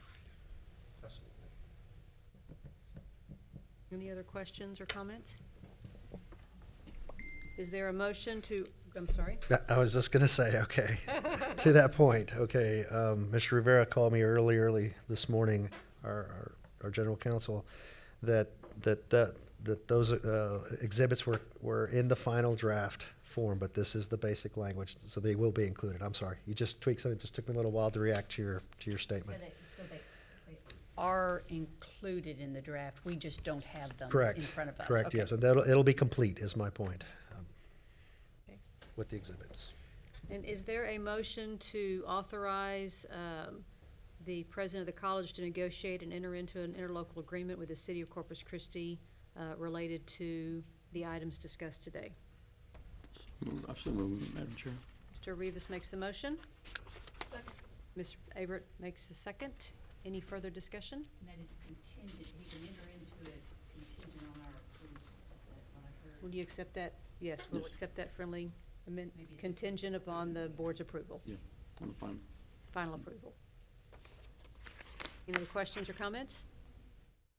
Any other questions or comments? Is there a motion to, I'm sorry? I was just going to say, okay, to that point, okay, Mr. Rivera called me early this morning, our general counsel, that those exhibits were in the final draft form, but this is the basic language, so they will be included. I'm sorry, you just tweaked something. It just took me a little while to react to your statement. So they are included in the draft. We just don't have them Correct. in front of us. Correct. Okay. Yes, and it'll be complete. Is my point. With the exhibits. And is there a motion to authorize the president of the college to negotiate and enter into an interlocal agreement with the City of Corpus Christi related to the items discussed today? I so move, Madam Chair. Mr. Rivas makes the motion. Ms. Averett makes the second. Any further discussion? And that is contingent. We can enter into it contingent on our approval. Is that what I heard? Will you accept that? Yes, we'll accept that friendly amendment contingent upon the board's approval, Yeah, I'm fine. final approval. Any other questions or comments?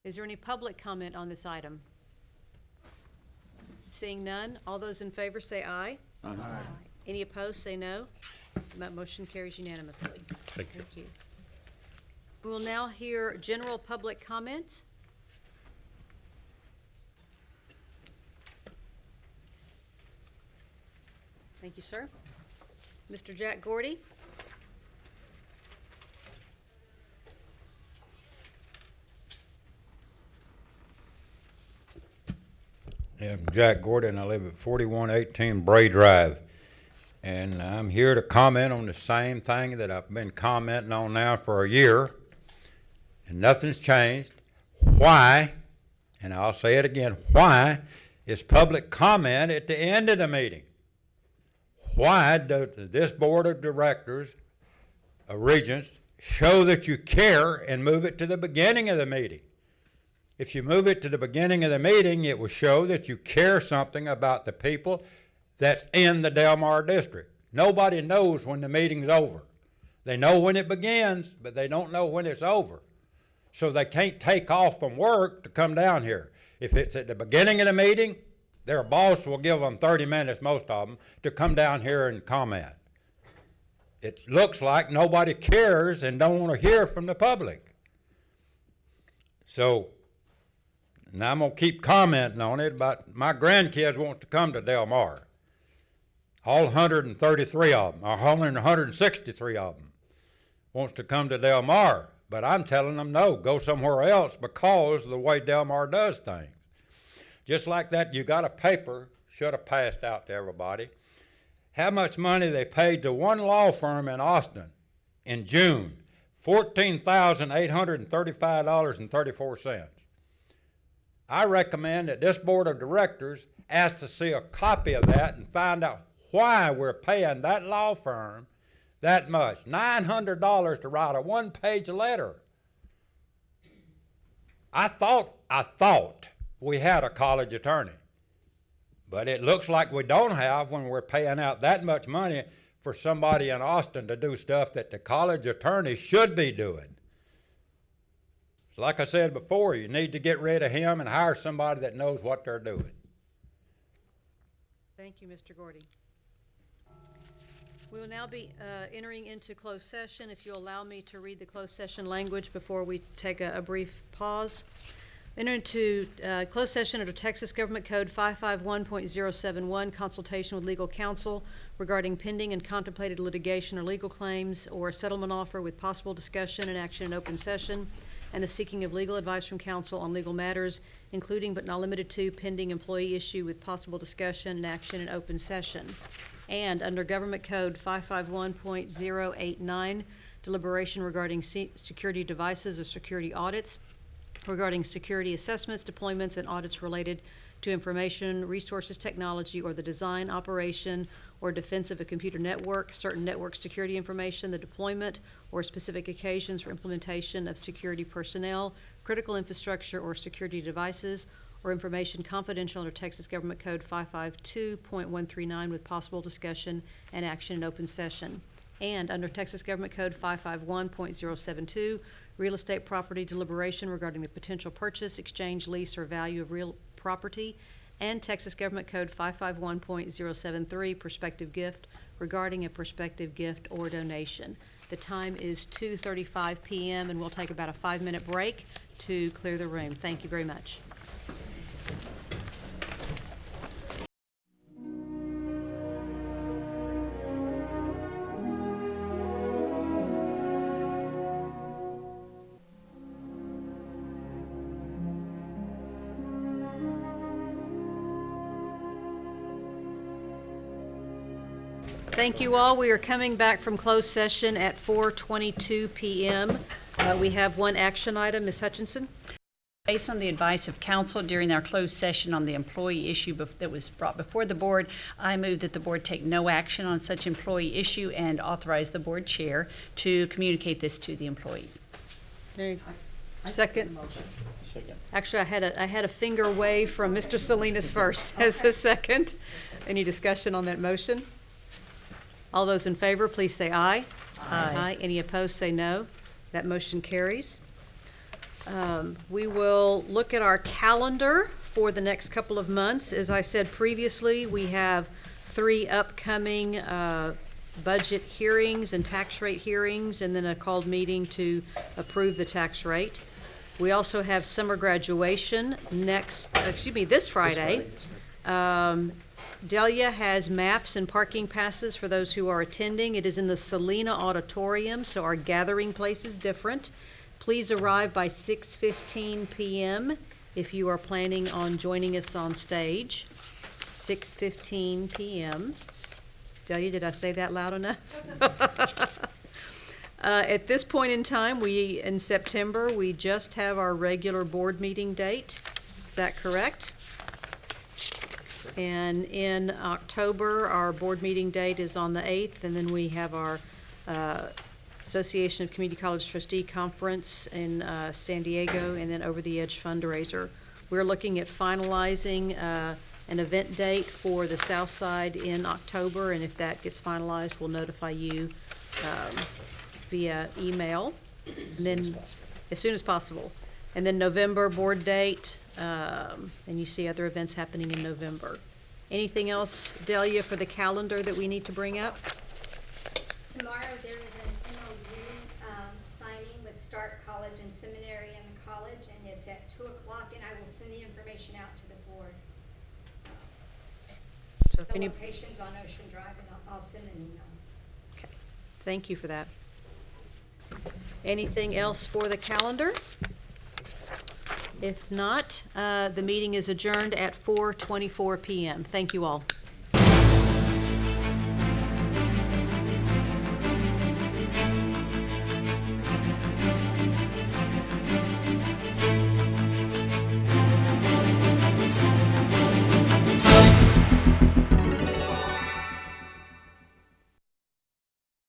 Is there any public comment on this item? Seeing none, all those in favor say aye. Aye. Any opposed, say no. That motion carries unanimously. Thank you. Thank you. We will now hear general public comment. Thank you, sir. Mr. Jack Gordy? Yeah, I'm Jack Gordon. I live at 4118 Bray Drive. And I'm here to comment on the same thing that I've been commenting on now for a year. And nothing's changed. Why, and I'll say it again, why is public comment at the end of the meeting? Why does this board of directors of Regents show that you care and move it to the beginning of the meeting? If you move it to the beginning of the meeting, it will show that you care something about the people that's in the Del Mar district. Nobody knows when the meeting's over. They know when it begins, but they don't know when it's over. So they can't take off from work to come down here. If it's at the beginning of the meeting, their boss will give them 30 minutes, most of them, to come down here and comment. It looks like nobody cares and don't want to hear from the public. So, and I'm going to keep commenting on it, but my grandkids want to come to Del Mar. All 133 of them, or 163 of them, wants to come to Del Mar. But I'm telling them, no, go somewhere else because of the way Del Mar does things. Just like that, you got a paper, should have passed out to everybody, how much money they paid to one law firm in Austin in June, $14,835.34. I recommend that this board of directors ask to see a copy of that and find out why we're paying that law firm that much, $900 to write a one-page letter. I thought we had a college attorney, but it looks like we don't have when we're paying out that much money for somebody in Austin to do stuff that the college attorney should be doing. Like I said before, you need to get rid of him and hire somebody that knows what they're doing. Thank you, Mr. Gordy. We will now be entering into closed session. If you'll allow me to read the closed session language before we take a brief pause. Enter into closed session under Texas Government Code 551.071, consultation with legal counsel regarding pending and contemplated litigation or legal claims or a settlement offer with possible discussion and action in open session, and the seeking of legal advice from counsel on legal matters, including but not limited to pending employee issue with possible discussion and action in open session. And under Government Code 551.089, deliberation regarding security devices or security audits, regarding security assessments, deployments, and audits related to information resources technology or the design, operation, or defense of a computer network, certain network security information, the deployment or specific occasions for implementation of security personnel, critical infrastructure or security devices, or information confidential under Texas Government Code 552.139 with possible discussion and action in open session. And under Texas Government Code 551.072, real estate property deliberation regarding the potential purchase, exchange, lease, or value of real property, and Texas Government Code 551.073, prospective gift regarding a prospective gift or donation. The time is 2:35 p.m. and we'll take about a 5-minute break to clear the room. Thank you very much. Thank you all. We are coming back from closed session at 4:22 p.m. We have one action item. Ms. Hutchinson? Based on the advice of counsel during our closed session on the employee issue that was brought before the board, I move that the board take no action on such employee issue and authorize the board chair to communicate this to the employee. Second. Second. Actually, I had a finger wave from Mr. Salinas first as a second. Any discussion on that motion? All those in favor, please say aye. Aye. Any opposed, say no. That motion carries. We will look at our calendar for the next couple of months. As I said previously, we have 3 upcoming budget hearings and tax rate hearings, and then a called meeting to approve the tax rate. We also have summer graduation this Friday. Delia has maps and parking passes for those who are attending. It is in the Salina Auditorium, so our gathering place is different. Please arrive by 6:15 p.m. if you are planning on joining us on stage. 6:15 p.m. Delia, did I say that loud enough? At this point in time, in September, we just have our regular board meeting date. Is that correct? And in October, our board meeting date is on the 8th, and then we have our Association of Community College Trustee Conference in San Diego, and then Over the Edge fundraiser. We're looking at finalizing an event date for the South Side in October, and if that gets finalized, we'll notify you via email. And then as soon as possible. And then November board date, and you see other events happening in November. Anything else, Delia, for the calendar that we need to bring up? Tomorrow there is an MOU signing with Stark College and Seminary and the college, and it's at 2 o'clock, and I will send the information out to the board. So if the any location's on Ocean Drive, and I'll send an email. Okay. Thank you for that. Anything else for the calendar? If not, the meeting is adjourned at 4:24 p.m. Thank you all.